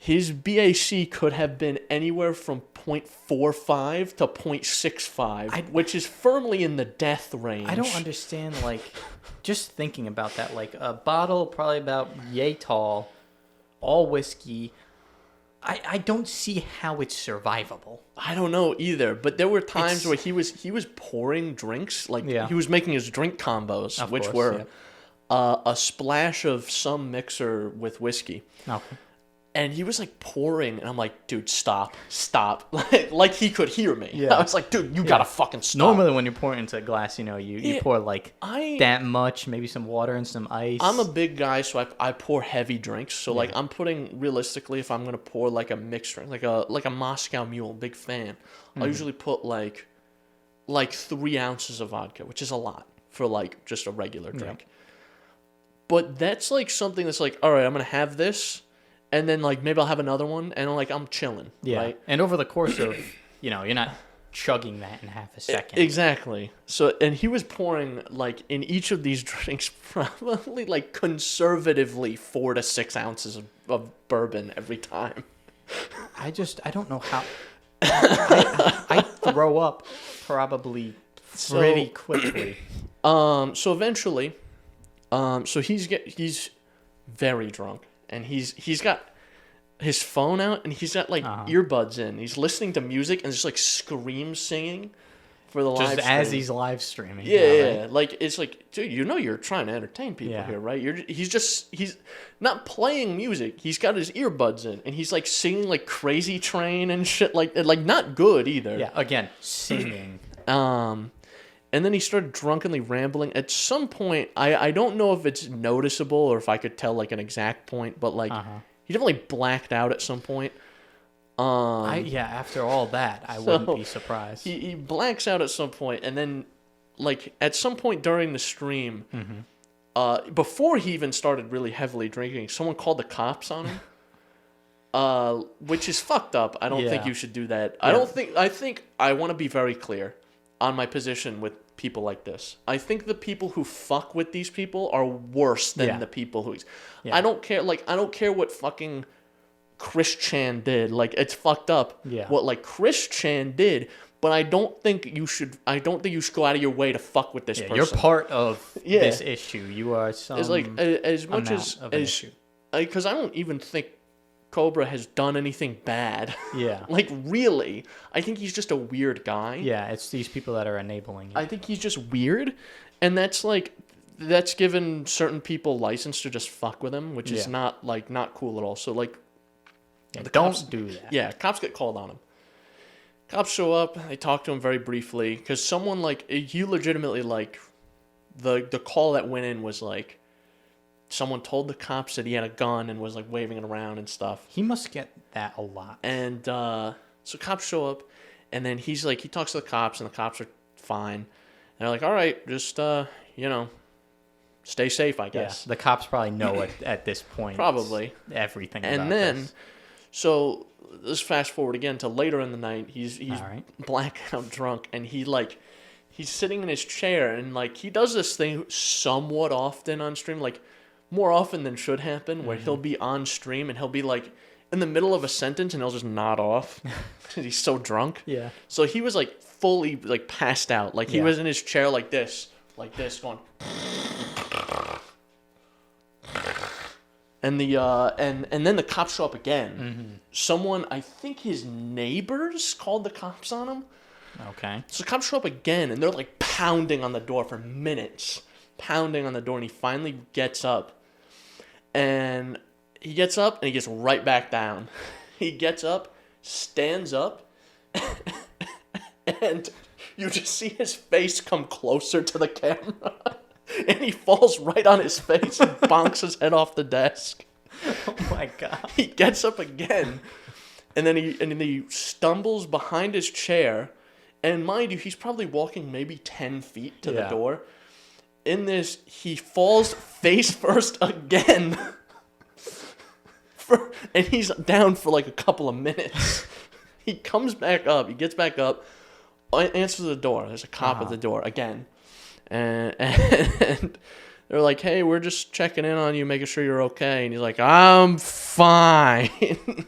S1: his BAC could have been anywhere from 0.45 to 0.65, which is firmly in the death range.
S2: I don't understand, like, just thinking about that, like, a bottle probably about yay tall, all whiskey. I don't see how it's survivable.
S1: I don't know either, but there were times where he was pouring drinks, like he was making his drink combos, which were a splash of some mixer with whiskey.
S2: Okay.
S1: And he was, like, pouring, and I'm like, dude, stop. Like he could hear me.
S2: Yeah.
S1: I was like, dude, you gotta fucking stop.
S2: Normally when you're pouring into a glass, you pour, like, that much, maybe some water and some ice.
S1: I'm a big guy, so I pour heavy drinks. So, like, I'm putting, realistically, if I'm going to pour, like, a mixed drink, like a Moscow Mule, big fan, I'll usually put, like 3 ounces of vodka, which is a lot for, like, just a regular drink. Yeah. But that's, like, something that's like, all right, I'm going to have this, and then, like, maybe I'll have another one, and, like, I'm chilling.
S2: Yeah.
S1: Right?
S2: And over the course of, you're not chugging that in half a second.
S1: Exactly. So, and he was pouring, like, in each of these drinks, probably, like, conservatively 4 to 6 ounces of bourbon every time.
S2: I don't know how. I throw up probably pretty quickly.
S1: So eventually, so he's very drunk, and he's got his phone out, and he's got like earbuds in. He's listening to music and just like scream singing for the live stream.
S2: As he's live streaming.
S1: Yeah. Like it's like, dude, you're trying to entertain people here, right? He's not playing music. He's got his earbuds in, and he's like singing like Crazy Train and shit like not good either.
S2: Yeah. Again, singing.
S1: And then he started drunkenly rambling. At some point, I don't know if it's noticeable or if I could tell like an exact point, but like he definitely blacked out at some point.
S2: After all that, I wouldn't be surprised.
S1: He blacks out at some point, and then like at some point during the stream, before he even started really heavily drinking, someone called the cops on him. Which is fucked up. I don't think you should do that. Yeah. I think I want to be very clear on my position with people like this. I think the people who fuck with these people are worse than the people who... Yeah. I don't care what fucking Chris Chan did. Like, it's fucked up what like Chris Chan did, but I don't think you should go out of your way to fuck with this person.
S2: You're part of this issue. You are some...
S1: It's like, as much as issue. Because I don't even think Cobra has done anything bad. Yeah. Like, really. I think he's just a weird guy.
S2: Yeah, it's these people that are enabling you.
S1: I think he's just weird, and that's given certain people license to just fuck with him, which is not cool at all. So, like...
S2: the cops do that.
S1: Yeah, cops get called on him. Cops show up, they talk to him very briefly, because someone, like, he legitimately, like, the call that went in was, like, someone told the cops that he had a gun and was like waving it around and stuff.
S2: He must get that a lot.
S1: And so cops show up, and then he talks to the cops, and the cops are fine. And they're like, all right, just stay safe, I guess.
S2: Yeah, the cops probably know it at this point.
S1: Probably
S2: everything.
S1: And then, this. So let's fast forward again to later in the night. He's blackout drunk, and he's sitting in his chair, and like he does this thing somewhat often on stream, like. More often than should happen, where he'll be on stream and he'll be like in the middle of a sentence and he'll just nod off because he's so drunk. Yeah. So he was like fully like passed out, like he was in his chair like this, going. And and then the cops show up again. Mm-hmm. Someone, I think his neighbors called the cops on him. Okay. So the cops show up again, and they're like pounding on the door for minutes. Pounding on the door, and he finally gets up. And he gets up, and he gets right back down. He gets up, stands up, and you just see his face come closer to the camera. And he falls right on his face and bonks his head off the desk.
S2: Oh, my God.
S1: He gets up again, and then he stumbles behind his chair. And mind you, he's probably walking maybe 10 feet to the door. In this, he falls face first again. And he's down for like a couple of minutes. He comes back up. He gets back up. Answers the door. There's a cop at the door again. And they're like, hey, we're just checking in on you, making sure you're okay. And he's like, I'm fine.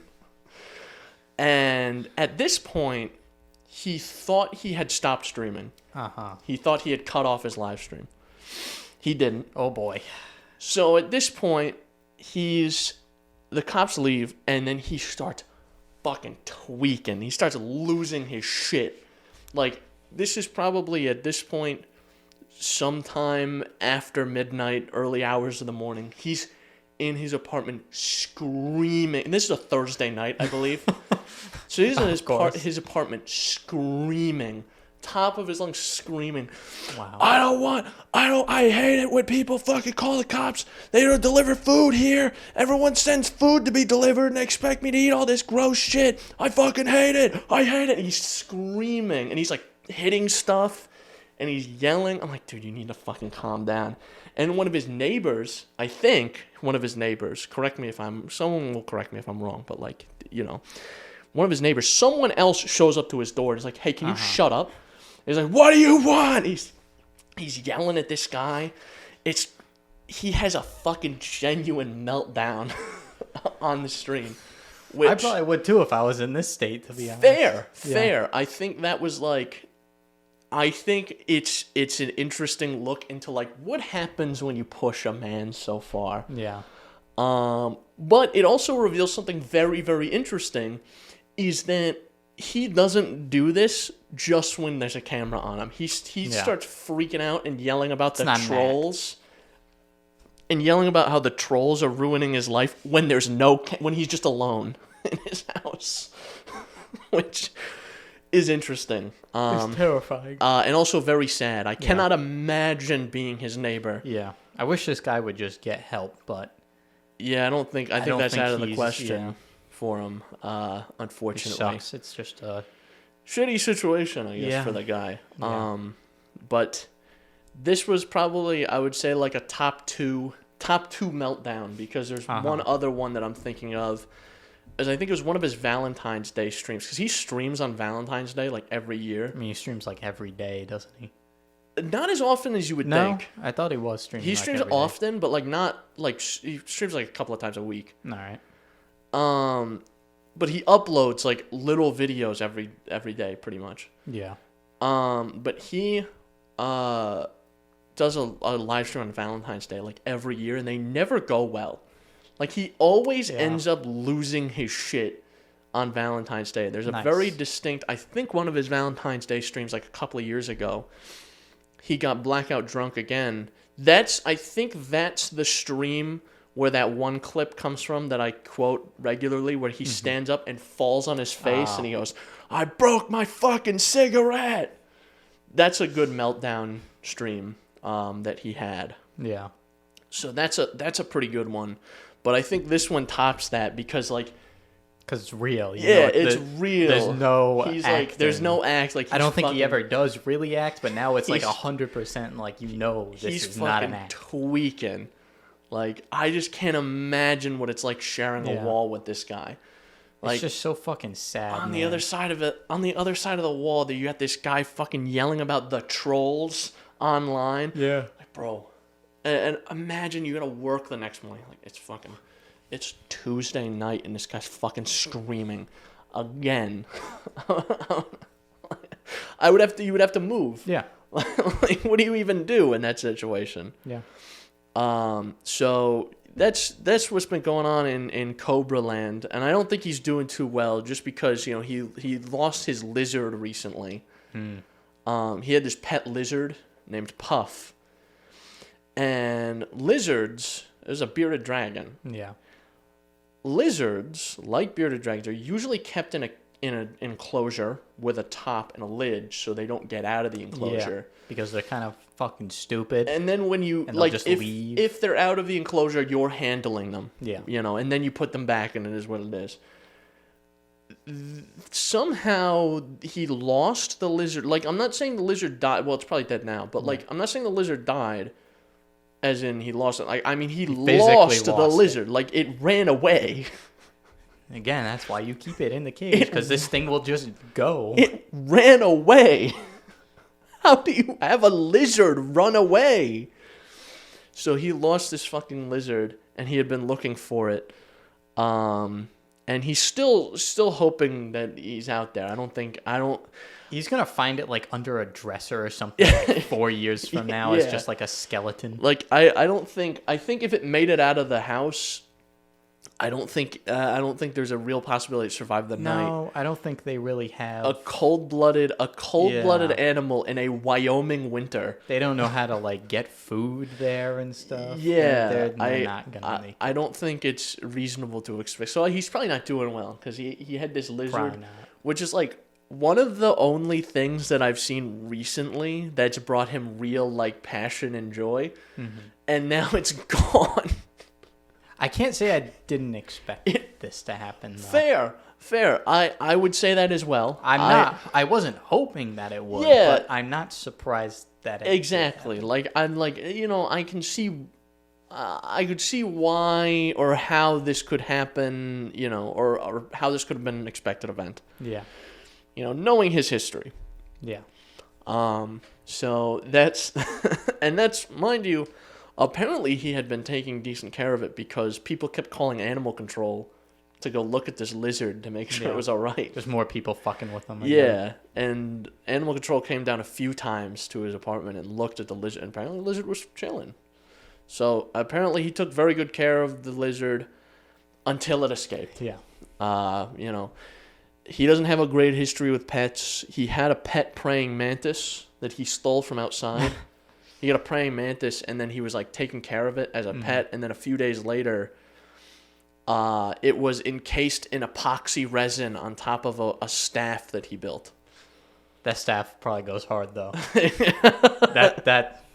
S1: And at this point, he thought he had stopped streaming. He thought he had cut off his live stream. He didn't.
S2: Oh, boy.
S1: So at this point, the cops leave, and then he starts fucking tweaking. He starts losing his shit. Like, this is probably, at this point, sometime after midnight, early hours of the morning. He's in his apartment screaming. And this is a Thursday night, I believe. So he's in his apartment screaming. Top of his lungs screaming. Wow. I hate it when people fucking call the cops. They don't deliver food here. Everyone sends food to be delivered and they expect me to eat all this gross shit. I fucking hate it. I hate it. And he's screaming and he's like hitting stuff and he's yelling. I'm like, dude, you need to fucking calm down. And one of his neighbors, someone will correct me if I'm wrong, but like, one of his neighbors, someone else shows up to his door and is like, hey, can you shut up? He's like, what do you want? He's yelling at this guy. He has a fucking genuine meltdown on the stream.
S2: I probably would too if I was in this state, to be honest.
S1: Fair. I think that was like, I think it's an interesting look into like what happens when you push a man so far.
S2: Yeah.
S1: But it also reveals something very, very interesting, is that he doesn't do this just when there's a camera on him. He starts freaking out and yelling about the trolls. And yelling about how the trolls are ruining his life when there's when he's just alone in his house. Which is interesting.
S2: It's terrifying.
S1: And also very sad. I cannot imagine being his neighbor.
S2: Yeah. I wish this guy would just get help, but...
S1: Yeah, I think that's out of the question for him, unfortunately.
S2: It sucks. It's just a...
S1: shitty situation, I guess, for the guy. Yeah. But this was probably, I would say, like a top two meltdown, because there's one other one that I'm thinking of, as I think it was one of his Valentine's Day streams, because he streams on Valentine's Day like every year.
S2: I mean, he streams like every day, doesn't he?
S1: Not as often as you would think.
S2: I thought he was streaming.
S1: He streams often, but like not like he streams like a couple of times a week.
S2: All right.
S1: But he uploads like little videos every day, pretty much.
S2: Yeah.
S1: But he does a live stream on Valentine's Day like every year, and they never go well. Like he always ends up losing his shit on Valentine's Day. There's a very distinct, I think one of his Valentine's Day streams like a couple of years ago, he got blackout drunk again. I think that's the stream where that one clip comes from that I quote regularly, where he stands up and falls on his face and he goes, "I broke my fucking cigarette." That's a good meltdown stream that he had.
S2: Yeah.
S1: So that's a pretty good one. But I think this one tops that because
S2: it's real.
S1: It's real.
S2: There's no
S1: He's
S2: acting.
S1: like, there's no act. Like,
S2: I don't think he ever does really act, but now it's like 100% like, this is not an act.
S1: He's tweaking. Like, I just can't imagine what it's like sharing a wall with this guy. Like,
S2: it's just so fucking sad.
S1: The other side of the wall, you got this guy fucking yelling about the trolls online.
S2: Yeah.
S1: Like, bro. And imagine you gotta work the next morning. Like, it's Tuesday night and this guy's fucking screaming again. You would have to move.
S2: Yeah.
S1: Like, what do you even do in that situation?
S2: Yeah.
S1: So that's what's been going on in Cobra Land, and I don't think he's doing too well, just because he lost his lizard recently. He had this pet lizard named Puff, and lizards, there's a bearded dragon.
S2: Yeah.
S1: Lizards, like bearded dragons, are usually kept in an enclosure with a top and a lid, so they don't get out of the enclosure.
S2: Yeah, because they're kind of fucking stupid.
S1: And then when you if they're out of the enclosure, you're handling them.
S2: Yeah.
S1: And then you put them back, and it is what it is. Somehow he lost the lizard. Like, I'm not saying the lizard died. Well, it's probably dead now. But like, I'm not saying the lizard died, as in he lost it. Like, I mean, he lost the lizard. Like, it ran away.
S2: Again, that's why you keep it in the cage, because this thing will just go.
S1: It ran away. How do you have a lizard run away? So he lost this fucking lizard, and he had been looking for it. And he's still hoping that he's out there.
S2: He's gonna find it like under a dresser or something. Like 4 years from now, it's just like a skeleton.
S1: Like I think if it made it out of the house, I don't think there's a real possibility to survive the night.
S2: No, I don't think they really have
S1: a cold-blooded animal in a Wyoming winter.
S2: They don't know how to like get food there and stuff.
S1: Yeah,
S2: they're not gonna make it.
S1: I don't think it's reasonable to expect. So he's probably not doing well, because he had this lizard, which is like one of the only things that I've seen recently that's brought him real like passion and joy, and now it's gone.
S2: I can't say I didn't expect this to happen, though.
S1: Fair. I would say that as well.
S2: I wasn't hoping that it would, but I'm not surprised that it
S1: exactly.
S2: did.
S1: Like, I'm like, I can see, I could see why or how this could happen, or how this could have been an expected event.
S2: Yeah.
S1: Knowing his history.
S2: Yeah.
S1: So that's, and that's, mind you, apparently he had been taking decent care of it, because people kept calling animal control to go look at this lizard to make sure it was all right.
S2: There's more people fucking with them.
S1: Yeah, and animal control came down a few times to his apartment and looked at the lizard, and apparently the lizard was chilling. So apparently he took very good care of the lizard until it escaped.
S2: Yeah.
S1: You know, he doesn't have a great history with pets. He had a pet praying mantis that he stole from outside. He got a praying mantis, and then he was like taking care of it as a pet. And then a few days later, it was encased in epoxy resin on top of a staff that he built.
S2: That staff probably goes hard though.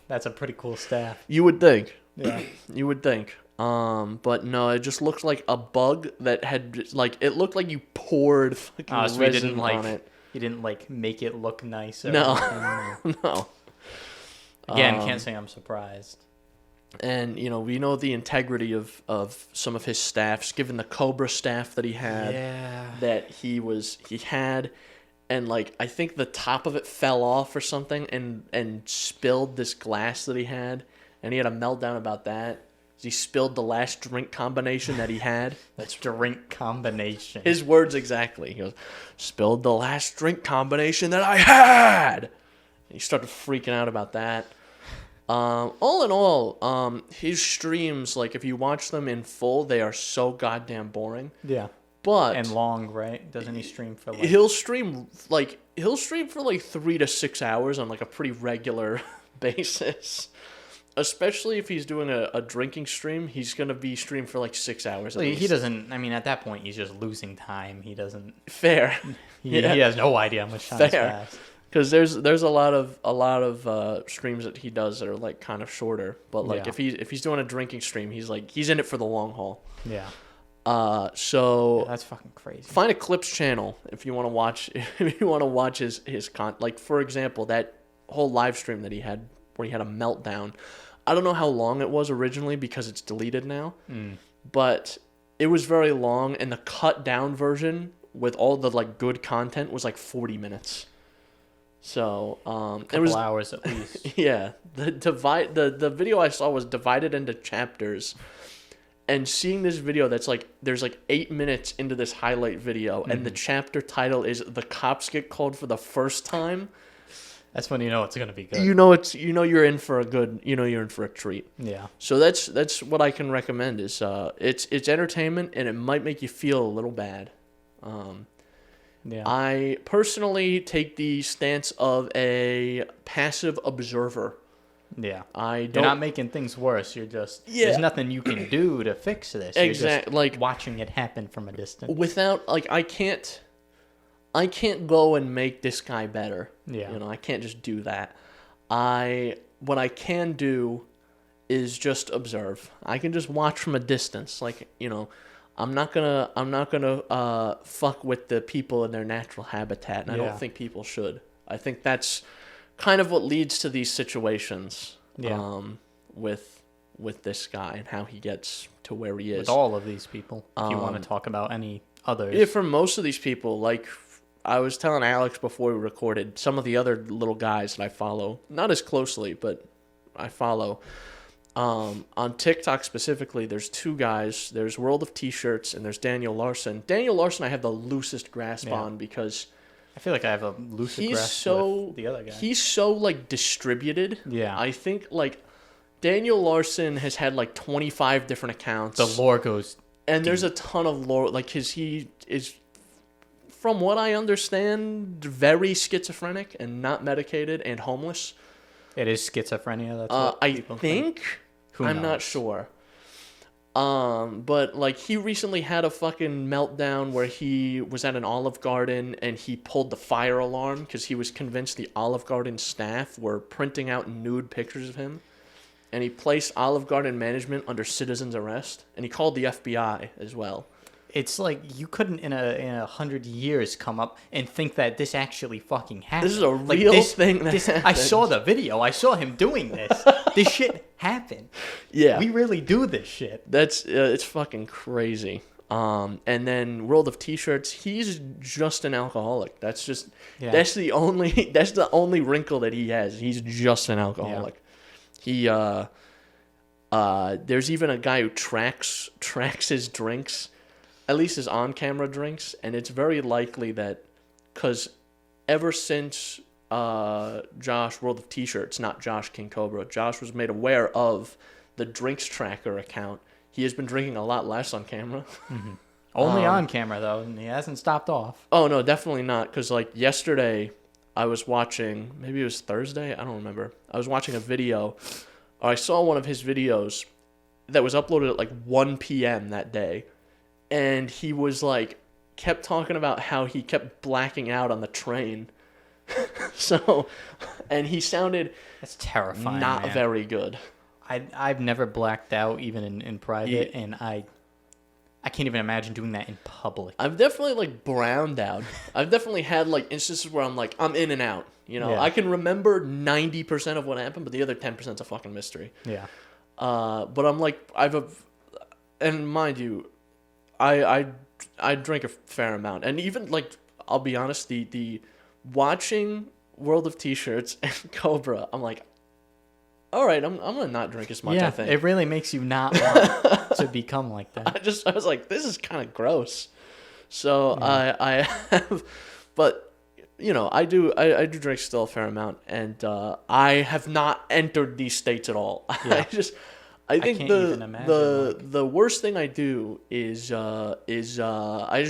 S2: That's a pretty cool staff.
S1: You would think.
S2: Yeah.
S1: You would think. But no, it just looks like a bug that had like it looked like you poured fucking
S2: So
S1: resin on it.
S2: He didn't like make it look nice.
S1: No. No.
S2: Again, can't say I'm surprised.
S1: And you know, we know the integrity of some of his staffs, given the Cobra staff that he had.
S2: Yeah.
S1: That he had, and like I think the top of it fell off or something, and spilled this glass that he had, and he had a meltdown about that. He spilled the last drink combination that he had.
S2: That's drink combination.
S1: His words exactly. He goes, spilled the last drink combination that I had. And he started freaking out about that. All in all, his streams, like if you watch them in full, they are so goddamn boring.
S2: Yeah.
S1: But
S2: and long, right? Doesn't he stream for like...
S1: He'll stream for like 3 to 6 hours on like a pretty regular basis. Especially if he's doing a drinking stream, he's going to be streamed for like 6 hours at least.
S2: He doesn't, I mean, at that point, he's just losing time. He doesn't...
S1: Fair.
S2: He has no idea how much time has passed.
S1: Because there's a lot of streams that he does that are like kind of shorter. But like if he's doing a drinking stream, he's in it for the long haul.
S2: Yeah.
S1: So
S2: that's fucking crazy.
S1: Find a Clips channel if you want to watch his content. Like for example, that whole live stream that he had where he had a meltdown. I don't know how long it was originally because it's deleted now, but it was very long, and the cut down version with all the like good content was like 40 minutes. So
S2: it was hours at least.
S1: Yeah, the video I saw was divided into chapters, and seeing this video that's like there's like 8 minutes into this highlight video, and the chapter title is "The Cops Get Called for the First Time."
S2: That's when you know it's gonna be good.
S1: You're in for a treat.
S2: Yeah.
S1: So that's what I can recommend is it's entertainment, and it might make you feel a little bad.
S2: Yeah.
S1: I personally take the stance of a passive observer.
S2: Yeah.
S1: You're
S2: not making things worse. You're just there's nothing you can do to fix this. You're just like watching it happen from a distance.
S1: Without like I can't go and make this guy better.
S2: Yeah.
S1: You know, I can't just do that. What I can do is just observe. I can just watch from a distance. Like, you know, I'm not gonna fuck with the people in their natural habitat, and I don't think people should. I think that's kind of what leads to these situations.
S2: Yeah.
S1: With this guy and how he gets to where he is.
S2: With all of these people, if you want to talk about any others.
S1: Yeah, for most of these people, like I was telling Alex before we recorded, some of the other little guys that I follow, not as closely, but I follow. On TikTok specifically, there's 2 guys. There's World of T-Shirts and there's Daniel Larson. Daniel Larson I have the loosest grasp on because
S2: I feel like I have a loosest grasp with the other guy.
S1: He's so like distributed.
S2: Yeah.
S1: I think like Daniel Larson has had like 25 different accounts.
S2: The lore goes
S1: and
S2: deep.
S1: There's a ton of lore like he is, from what I understand, very schizophrenic and not medicated and homeless.
S2: It is schizophrenia. That's what
S1: I think. I'm not sure. But like he recently had a fucking meltdown where he was at an Olive Garden and he pulled the fire alarm because he was convinced the Olive Garden staff were printing out nude pictures of him. And he placed Olive Garden management under citizen's arrest, and he called the FBI as well.
S2: It's like you couldn't in 100 years come up and think that this actually fucking happened.
S1: This is a real thing that happened.
S2: I saw the video. I saw him doing this. This shit happened.
S1: Yeah.
S2: We really do this shit.
S1: That's it's fucking crazy. And then World of T-Shirts, he's just an alcoholic. That's the only wrinkle that he has. He's just an alcoholic. Yeah. He there's even a guy who tracks his drinks. at least his on-camera drinks, and it's very likely that, because ever since Josh World of T-Shirts, not Josh King Cobra, Josh was made aware of the drinks tracker account, he has been drinking a lot less on camera.
S2: Mm-hmm. Only on camera, though, and he hasn't stopped off.
S1: Oh, no, definitely not, because, like, yesterday, I was watching, maybe it was Thursday, I don't remember, I was watching a video, or I saw one of his videos that was uploaded at, like, 1 p.m. that day, and he was, like, kept talking about how he kept blacking out on the train. So, and he sounded...
S2: That's terrifying,
S1: not
S2: man.
S1: very good.
S2: I've never blacked out, even in private, and I can't even imagine doing that in public.
S1: I've definitely, like, browned out. I've definitely had, like, instances where I'm, like, I'm in and out. You know, I can remember 90% of what happened, but the other 10% is a fucking mystery.
S2: Yeah.
S1: But I'm, like, and mind you, I drink a fair amount. And even, like, I'll be honest, the watching World of T-Shirts and Cobra, I'm like, all right, I'm gonna not drink as much. I think
S2: it really makes you not want to become like that. I
S1: was like, this is kind of gross. So I have, but you know, I do drink still a fair amount, and I have not entered these states at all. Yeah. I think the worst thing I do is I just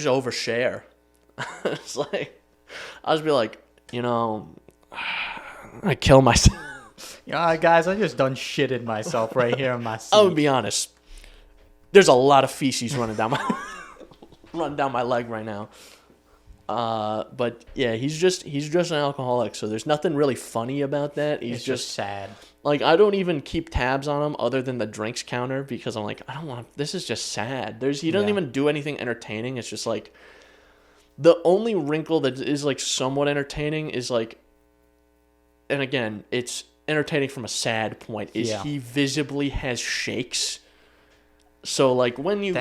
S1: overshare. It's like I'll just be like, you know, I kill myself.
S2: Yeah, guys, I just done shitted myself right here in my seat.
S1: I would be honest. There's a lot of feces running down my leg right now. But yeah, he's just an alcoholic, so there's nothing really funny about that. He's
S2: just sad.
S1: Like, I don't even keep tabs on him other than the drinks counter, because I'm like, I don't want. This is just sad. He doesn't even do anything entertaining. It's just like the only wrinkle that is like somewhat entertaining is like, and again, it's entertaining from a sad point, is he visibly has shakes. So like when you're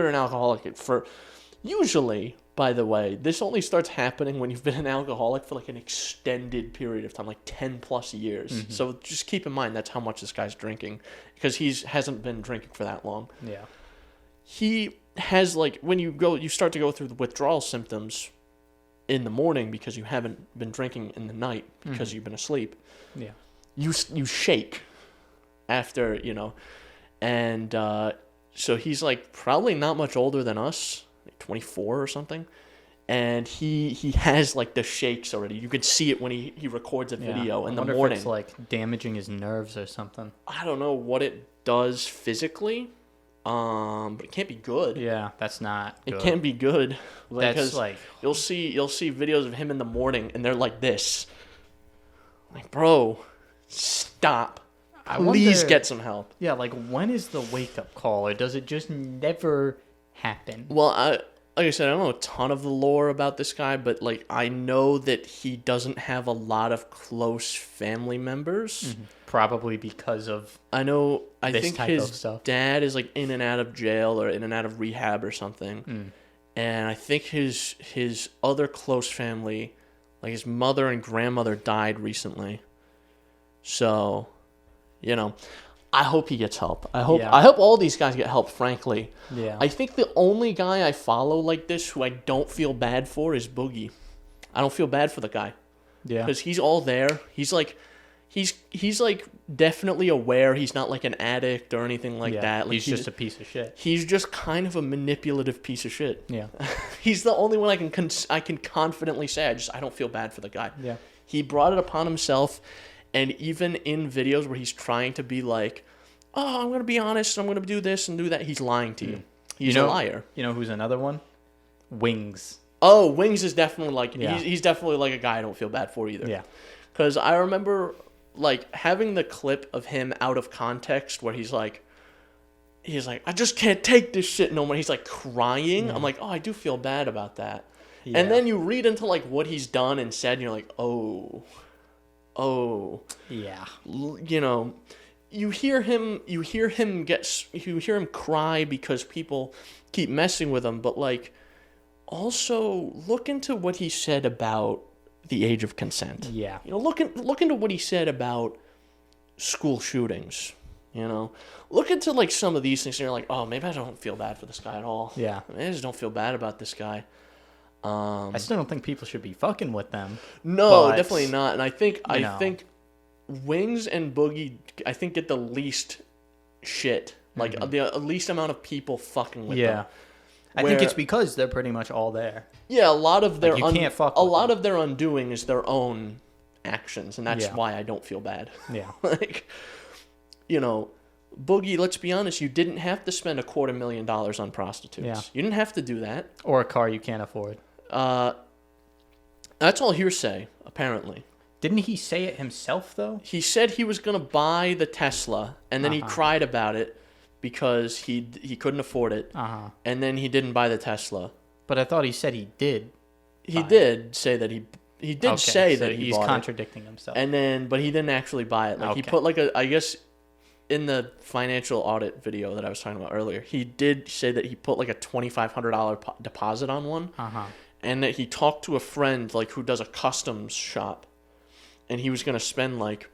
S1: an alcoholic, usually, by the way, this only starts happening when you've been an alcoholic for like an extended period of time, like 10 plus years. Mm-hmm. So just keep in mind that's how much this guy's drinking, because hasn't been drinking for that long. Yeah. He has, like, when you start to go through the withdrawal symptoms in the morning because you haven't been drinking in the night because you've been asleep. Yeah. You shake after, you know, and so he's like probably not much older than us, like 24 or something, and he has like the shakes already. You could see it when he records a video in the morning.
S2: If it's like damaging his nerves or something.
S1: I don't know what it does physically, but it can't be good.
S2: Yeah, that's not good.
S1: It can't be good.
S2: That's like
S1: you'll see videos of him in the morning and they're like this. Like, bro, stop. Please get some help.
S2: Yeah, like when is the wake up call, or does it just never happen?
S1: Well, like I said, I don't know a ton of the lore about this guy, but like I know that he doesn't have a lot of close family members.
S2: Mm-hmm. Probably because of
S1: I think his dad is like in and out of jail or in and out of rehab or something. And I think his other close family, like his mother and grandmother, died recently. So, you know, I hope he gets help. I hope all these guys get help, frankly. Yeah. I think the only guy I follow like this who I don't feel bad for is Boogie. I don't feel bad for the guy. Yeah. Because he's all there. He's like definitely aware he's not like an addict or anything like that. Like
S2: he's just a piece of shit.
S1: He's just kind of a manipulative piece of shit. Yeah. He's the only one I can confidently say I don't feel bad for the guy. Yeah. He brought it upon himself, and even in videos where he's trying to be like, "Oh, I'm going to be honest, I'm going to do this and do that," he's lying to you. He's a liar.
S2: You know who's another one? Wings.
S1: Oh, Wings is definitely like he's definitely like a guy I don't feel bad for either. Yeah. Cuz I remember like having the clip of him out of context where he's like, I just can't take this shit no more. He's like crying. Yeah. I'm like, oh, I do feel bad about that. Yeah. And then you read into like what he's done and said, and you're like, oh, yeah. You know, you hear him cry because people keep messing with him, but like, also look into what he said about the age of consent. Yeah. You know, look into what he said about school shootings. You know, look into like some of these things, and you're like, oh, maybe I don't feel bad for this guy at all.
S2: Yeah.
S1: I just don't feel bad about this guy.
S2: I still don't think people should be fucking with them.
S1: No,
S2: but,
S1: definitely not. And I think Wings and Boogie, I think, get the least shit. Like the least amount of people fucking with them.
S2: I think it's because they're pretty much all there.
S1: Yeah, a lot of their
S2: of
S1: their undoing is their own actions, and that's why I don't feel bad.
S2: Yeah.
S1: Like, you know, Boogie, let's be honest, you didn't have to spend $250,000 on prostitutes.
S2: Yeah.
S1: You didn't have to do that.
S2: Or a car you can't afford.
S1: That's all hearsay, apparently.
S2: Didn't he say it himself, though?
S1: He said he was going to buy the Tesla, and then he cried about it because he couldn't afford it, and then he didn't buy the Tesla.
S2: But I thought he said he did.
S1: He did say that he did say that he
S2: he's
S1: bought
S2: contradicting himself.
S1: And then, but he didn't actually buy it. Like he put like I guess in the financial audit video that I was talking about earlier, he did say that he put like a $2,500 deposit on one, and that he talked to a friend like who does a customs shop, and he was gonna spend like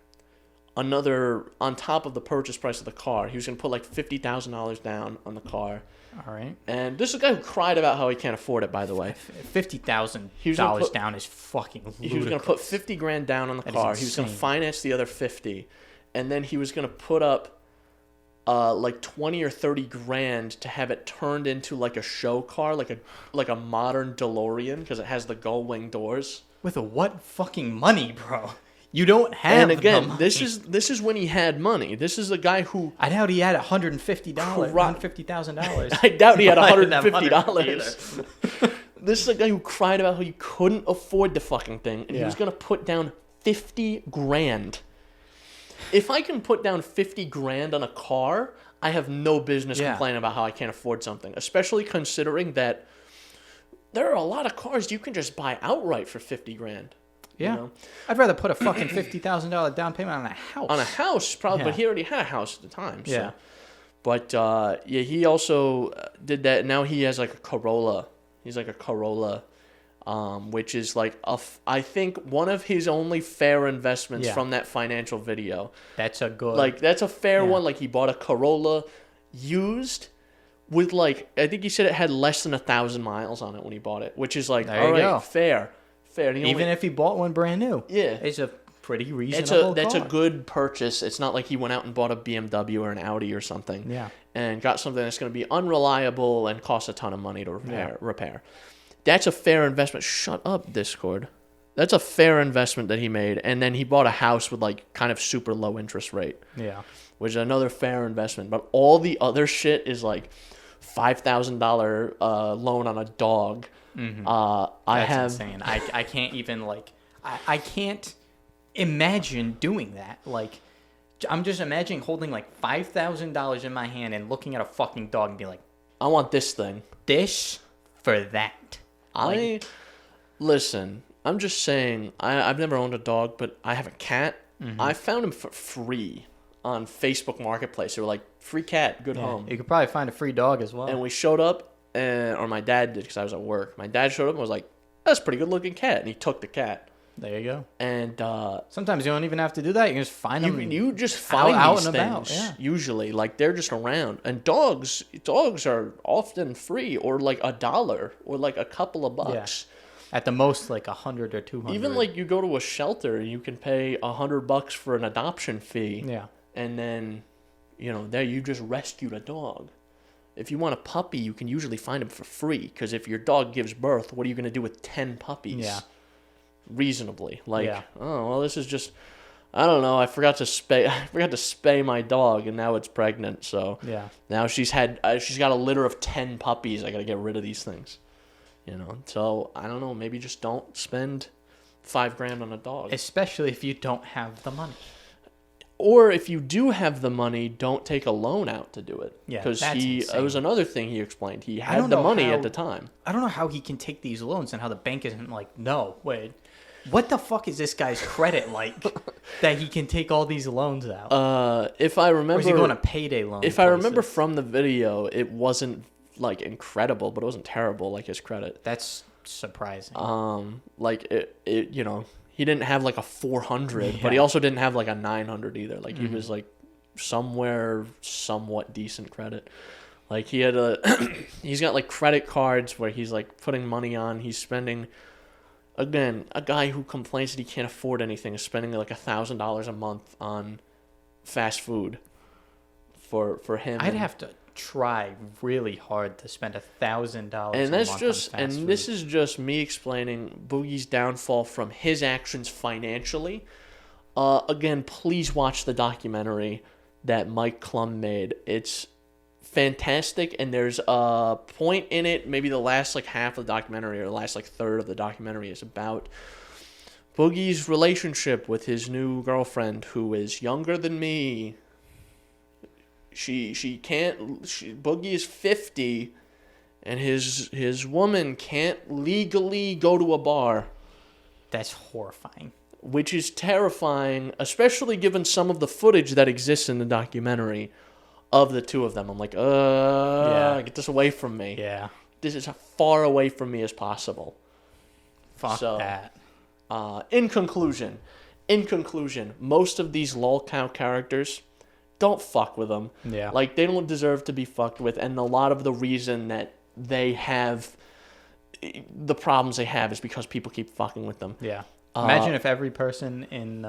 S1: another on top of the purchase price of the car. He was gonna put like $50,000 down on the car.
S2: All right.
S1: And this is a guy who cried about how he can't afford it, by the way.
S2: $50,000 down is fucking ludicrous.
S1: He was going to put $50,000 down on the car. He was going to finance the other $50,000. And then he was going to put up like $20,000 or $30,000 to have it turned into like a show car, like a modern DeLorean, because it has the gull wing doors.
S2: With what fucking money, bro? You don't have.
S1: And again, this is when he had money. This is a guy who
S2: I doubt he had $150,000.
S1: I doubt he had $150. This is a guy who cried about how he couldn't afford the fucking thing, and he was gonna put down $50,000. If I can put down $50,000 on a car, I have no business complaining about how I can't afford something. Especially considering that there are a lot of cars you can just buy outright for $50,000.
S2: Yeah,
S1: you know?
S2: I'd rather put a fucking $50,000 down payment on a house.
S1: On a house, probably, but he already had a house at the time. So.
S2: Yeah.
S1: But, he also did that. Now he has, like, a Corolla. He's, like, a Corolla, which is, like, I think one of his only fair investments from that financial video.
S2: That's a good...
S1: Like, that's a fair one. Like, he bought a Corolla used with, like, I think he said it had less than 1,000 miles on it when he bought it, which is, like, all right, fair.
S2: Even if he bought one brand new.
S1: Yeah.
S2: It's a pretty reasonable
S1: That's
S2: car.
S1: a good purchase. It's not like he went out and bought a BMW or an Audi or something.
S2: Yeah.
S1: And got something that's going to be unreliable and cost a ton of money to repair. That's a fair investment. Shut up, Discord. That's a fair investment that he made. And then he bought a house with like kind of super low interest rate.
S2: Yeah.
S1: Which is another fair investment. But all the other shit is like $5,000 loan on a dog.
S2: Mm-hmm.
S1: That's
S2: insane. I can't even like I can't imagine doing that. Like I'm just imagining holding like $5,000 in my hand and looking at a fucking dog and be like,
S1: I want this thing.
S2: This for that.
S1: Listen, I'm just saying, I've never owned a dog, but I have a cat.
S2: Mm-hmm.
S1: I found him for free on Facebook Marketplace. They were like, free cat, good home.
S2: You could probably find a free dog as well.
S1: And we showed up, or my dad did because I was at work. My dad showed up and was like, that's a pretty good looking cat. And he took the cat.
S2: There you go.
S1: And
S2: sometimes you don't even have to do that. You can just find them.
S1: You just find
S2: out
S1: these
S2: and
S1: things,
S2: about.
S1: usually. Like, they're just around. And dogs are often free, or like $1, or like a couple of bucks.
S2: Yeah. At the most, like 100 or 200.
S1: Even like you go to a shelter, you can pay $100 for an adoption fee.
S2: Yeah.
S1: And then, there you just rescued a dog. If you want a puppy, you can usually find them for free. Because if your dog gives birth, what are you going to do with 10 puppies?
S2: Yeah.
S1: Reasonably. Oh, well, this is just, I don't know. I forgot to spay my dog, and now it's pregnant. So now she's got a litter of 10 puppies. I got to get rid of these things. So I don't know. Maybe just don't spend $5,000 on a dog.
S2: Especially if you don't have the money.
S1: Or if you do have the money, don't take a loan out to do it.
S2: Yeah,
S1: because
S2: it
S1: was another thing he explained. He had the money at the time.
S2: I don't know how he can take these loans and how the bank isn't like, no, wait. What the fuck is this guy's credit like that he can take all these loans out?
S1: If I remember,
S2: or is he going to payday loans?
S1: If I remember from the video, it wasn't like incredible, but it wasn't terrible like his credit.
S2: That's surprising.
S1: Like it he didn't have like a 400, but he also didn't have like a 900 either. Like he was like somewhere somewhat decent credit. Like he had he's got like credit cards where he's like putting money on. He's spending, again, a guy who complains that he can't afford anything is spending like $1,000 a month on fast food for him.
S2: I'd have to try really hard to spend $1,000
S1: and that's
S2: a month
S1: just
S2: on fast food.
S1: This is just me explaining Boogie's downfall from his actions financially. Again, please watch the documentary that Mike Klum made. It's fantastic, and there's a point in it, maybe the last like half of the documentary or the last like third of the documentary is about Boogie's relationship with his new girlfriend, who is younger than me. Boogie is 50, and his woman can't legally go to a bar.
S2: That's horrifying.
S1: Which is terrifying, especially given some of the footage that exists in the documentary of the two of them. I'm like, get this away from me.
S2: Yeah.
S1: This is as far away from me as possible.
S2: Fuck that.
S1: In conclusion, most of these lolcow characters, don't fuck with them.
S2: Yeah.
S1: Like, they don't deserve to be fucked with, and a lot of the reason that they have the problems they have is because people keep fucking with them.
S2: Yeah. Imagine if every person in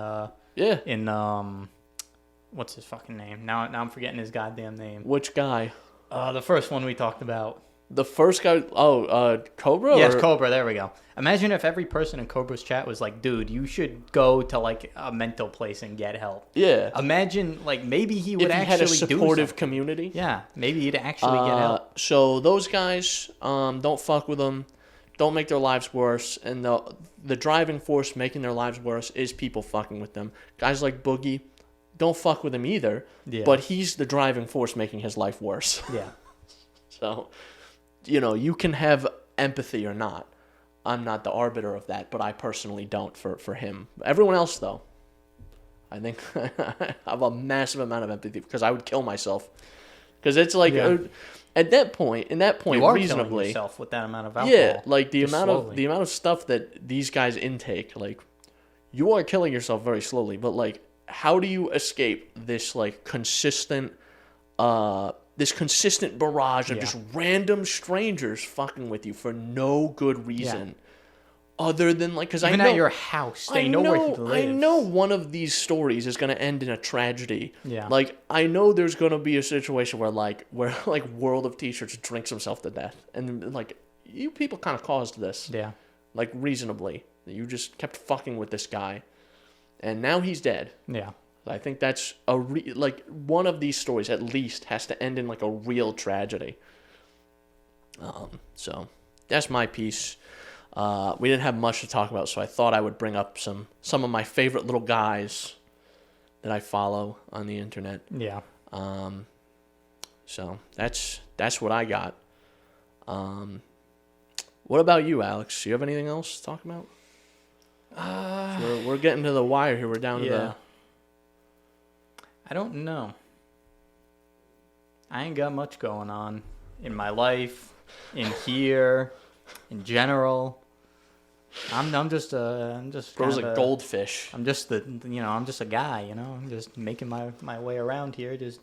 S2: what's his fucking name? Now I'm forgetting his goddamn name.
S1: Which guy?
S2: The first one we talked about.
S1: The first guy? Cobra?
S2: Yes, Cobra. There we go. Imagine if every person in Cobra's chat was like, "Dude, you should go to like a mental place and get help."
S1: Yeah.
S2: Imagine like maybe he would
S1: if he
S2: actually
S1: had a supportive
S2: do
S1: community.
S2: Yeah, maybe he'd actually get help.
S1: So those guys, don't fuck with them. Don't make their lives worse. And the driving force making their lives worse is people fucking with them. Guys like Boogie, don't fuck with him either.
S2: Yeah.
S1: But he's the driving force making his life worse.
S2: Yeah.
S1: So, you can have empathy or not. I'm not the arbiter of that, but I personally don't for him. Everyone else, though, I think I have a massive amount of empathy because I would kill myself. Because it's like...
S2: Yeah.
S1: In that point,
S2: you are
S1: reasonably,
S2: killing yourself with that amount of alcohol.
S1: Yeah, like the amount
S2: slowly.
S1: of stuff that these guys intake, like you are killing yourself very slowly. But like, how do you escape this like consistent barrage of just random strangers fucking with you for no good reason, other than like because I know
S2: at your house, they know where you live.
S1: I know one of these stories is going to end in a tragedy.
S2: Yeah.
S1: Like, I know there's going to be a situation where World of T-Shirts drinks himself to death. And, like, you people kind of caused this.
S2: Yeah.
S1: Like, reasonably. You just kept fucking with this guy. And now he's dead.
S2: Yeah.
S1: I think that's one of these stories at least has to end in, like, a real tragedy. So, that's my piece. We didn't have much to talk about, so I thought I would bring up some of my favorite little guys that I follow on the internet.
S2: Yeah.
S1: So that's what I got. What about you, Alex? Do you have anything else to talk about? So we're getting to the wire here. We're down to the...
S2: I don't know. I ain't got much going on in my life, in here, in general. I'm just
S1: Bro's a goldfish.
S2: I'm just I'm just a guy, I'm just making my way around here, just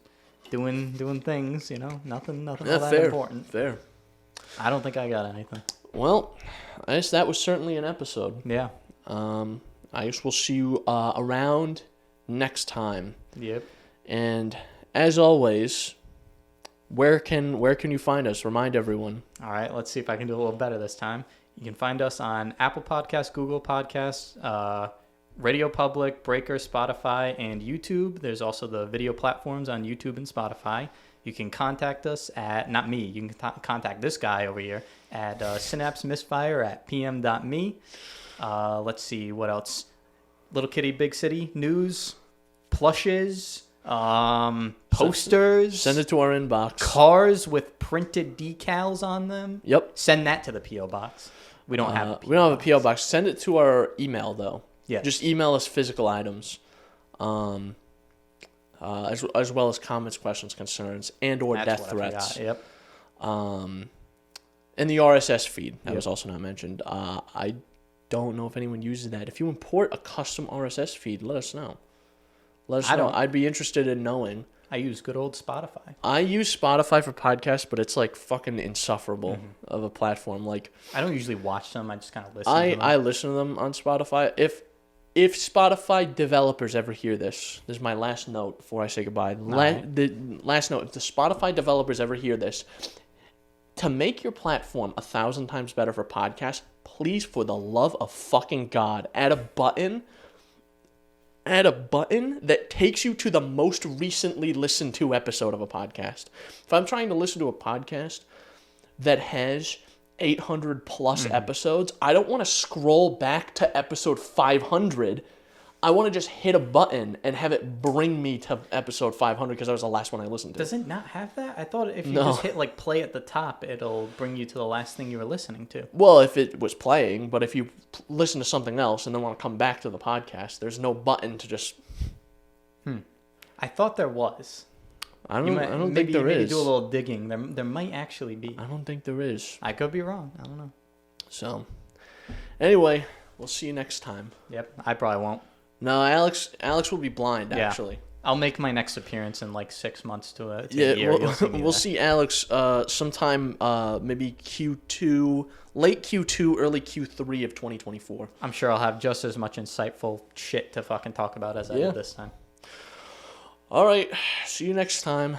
S2: doing things, nothing all that important.
S1: Fair.
S2: I don't think I got anything.
S1: Well, I guess that was certainly an episode.
S2: Yeah.
S1: I guess we'll see you around next time.
S2: Yep.
S1: And as always, where can you find us? Remind everyone.
S2: All right, let's see if I can do a little better this time. You can find us on Apple Podcasts, Google Podcasts, Radio Public, Breaker, Spotify, and YouTube. There's also the video platforms on YouTube and Spotify. You can contact us at, not me, you can contact this guy over here at Synapse Misfire at pm.me. Let's see, what else? Little Kitty, Big City, news, plushes, posters.
S1: Send it to our inbox.
S2: Cars with printed decals on them.
S1: Yep.
S2: Send that to the P.O. Box. We don't have a P.O. box.
S1: We don't have a P.O. box. Send it to our email, though.
S2: Yeah.
S1: Just email us physical items. As well as comments, questions, concerns, and or death threats.
S2: Yep.
S1: And the RSS feed. That was also not mentioned. I don't know if anyone uses that. If you import a custom RSS feed, let us know. Let us know. I'd be interested in knowing.
S2: I use good old Spotify.
S1: I use Spotify for podcasts, but it's like fucking insufferable of a platform. Like,
S2: I don't usually watch them. I just kind of listen to them.
S1: I listen to them on Spotify. If Spotify developers ever hear this is my last note before I say goodbye. The last note: if the Spotify developers ever hear this, to make your platform 1,000 times better for podcasts, please, for the love of fucking God, add a button that takes you to the most recently listened to episode of a podcast. If I'm trying to listen to a podcast that has 800 plus episodes, I don't want to scroll back to episode 500. I want to just hit a button and have it bring me to episode 500 because that was the last one I listened to.
S2: Does it not have that? I thought if you just hit like play at the top, it'll bring you to the last thing you were listening to.
S1: Well, if it was playing, but if you listen to something else and then want to come back to the podcast, there's no button to just...
S2: I thought there was.
S1: I don't think there is.
S2: Maybe do a little digging. There might actually be.
S1: I don't think there is.
S2: I could be wrong. I don't know.
S1: So, anyway, we'll see you next time.
S2: Yep, I probably won't.
S1: No, Alex will be blind, actually.
S2: I'll make my next appearance in like 6 months to a year.
S1: We'll see Alex sometime maybe Q2, late Q2, early Q3 of 2024.
S2: I'm sure I'll have just as much insightful shit to fucking talk about as I did this time.
S1: All right, see you next time.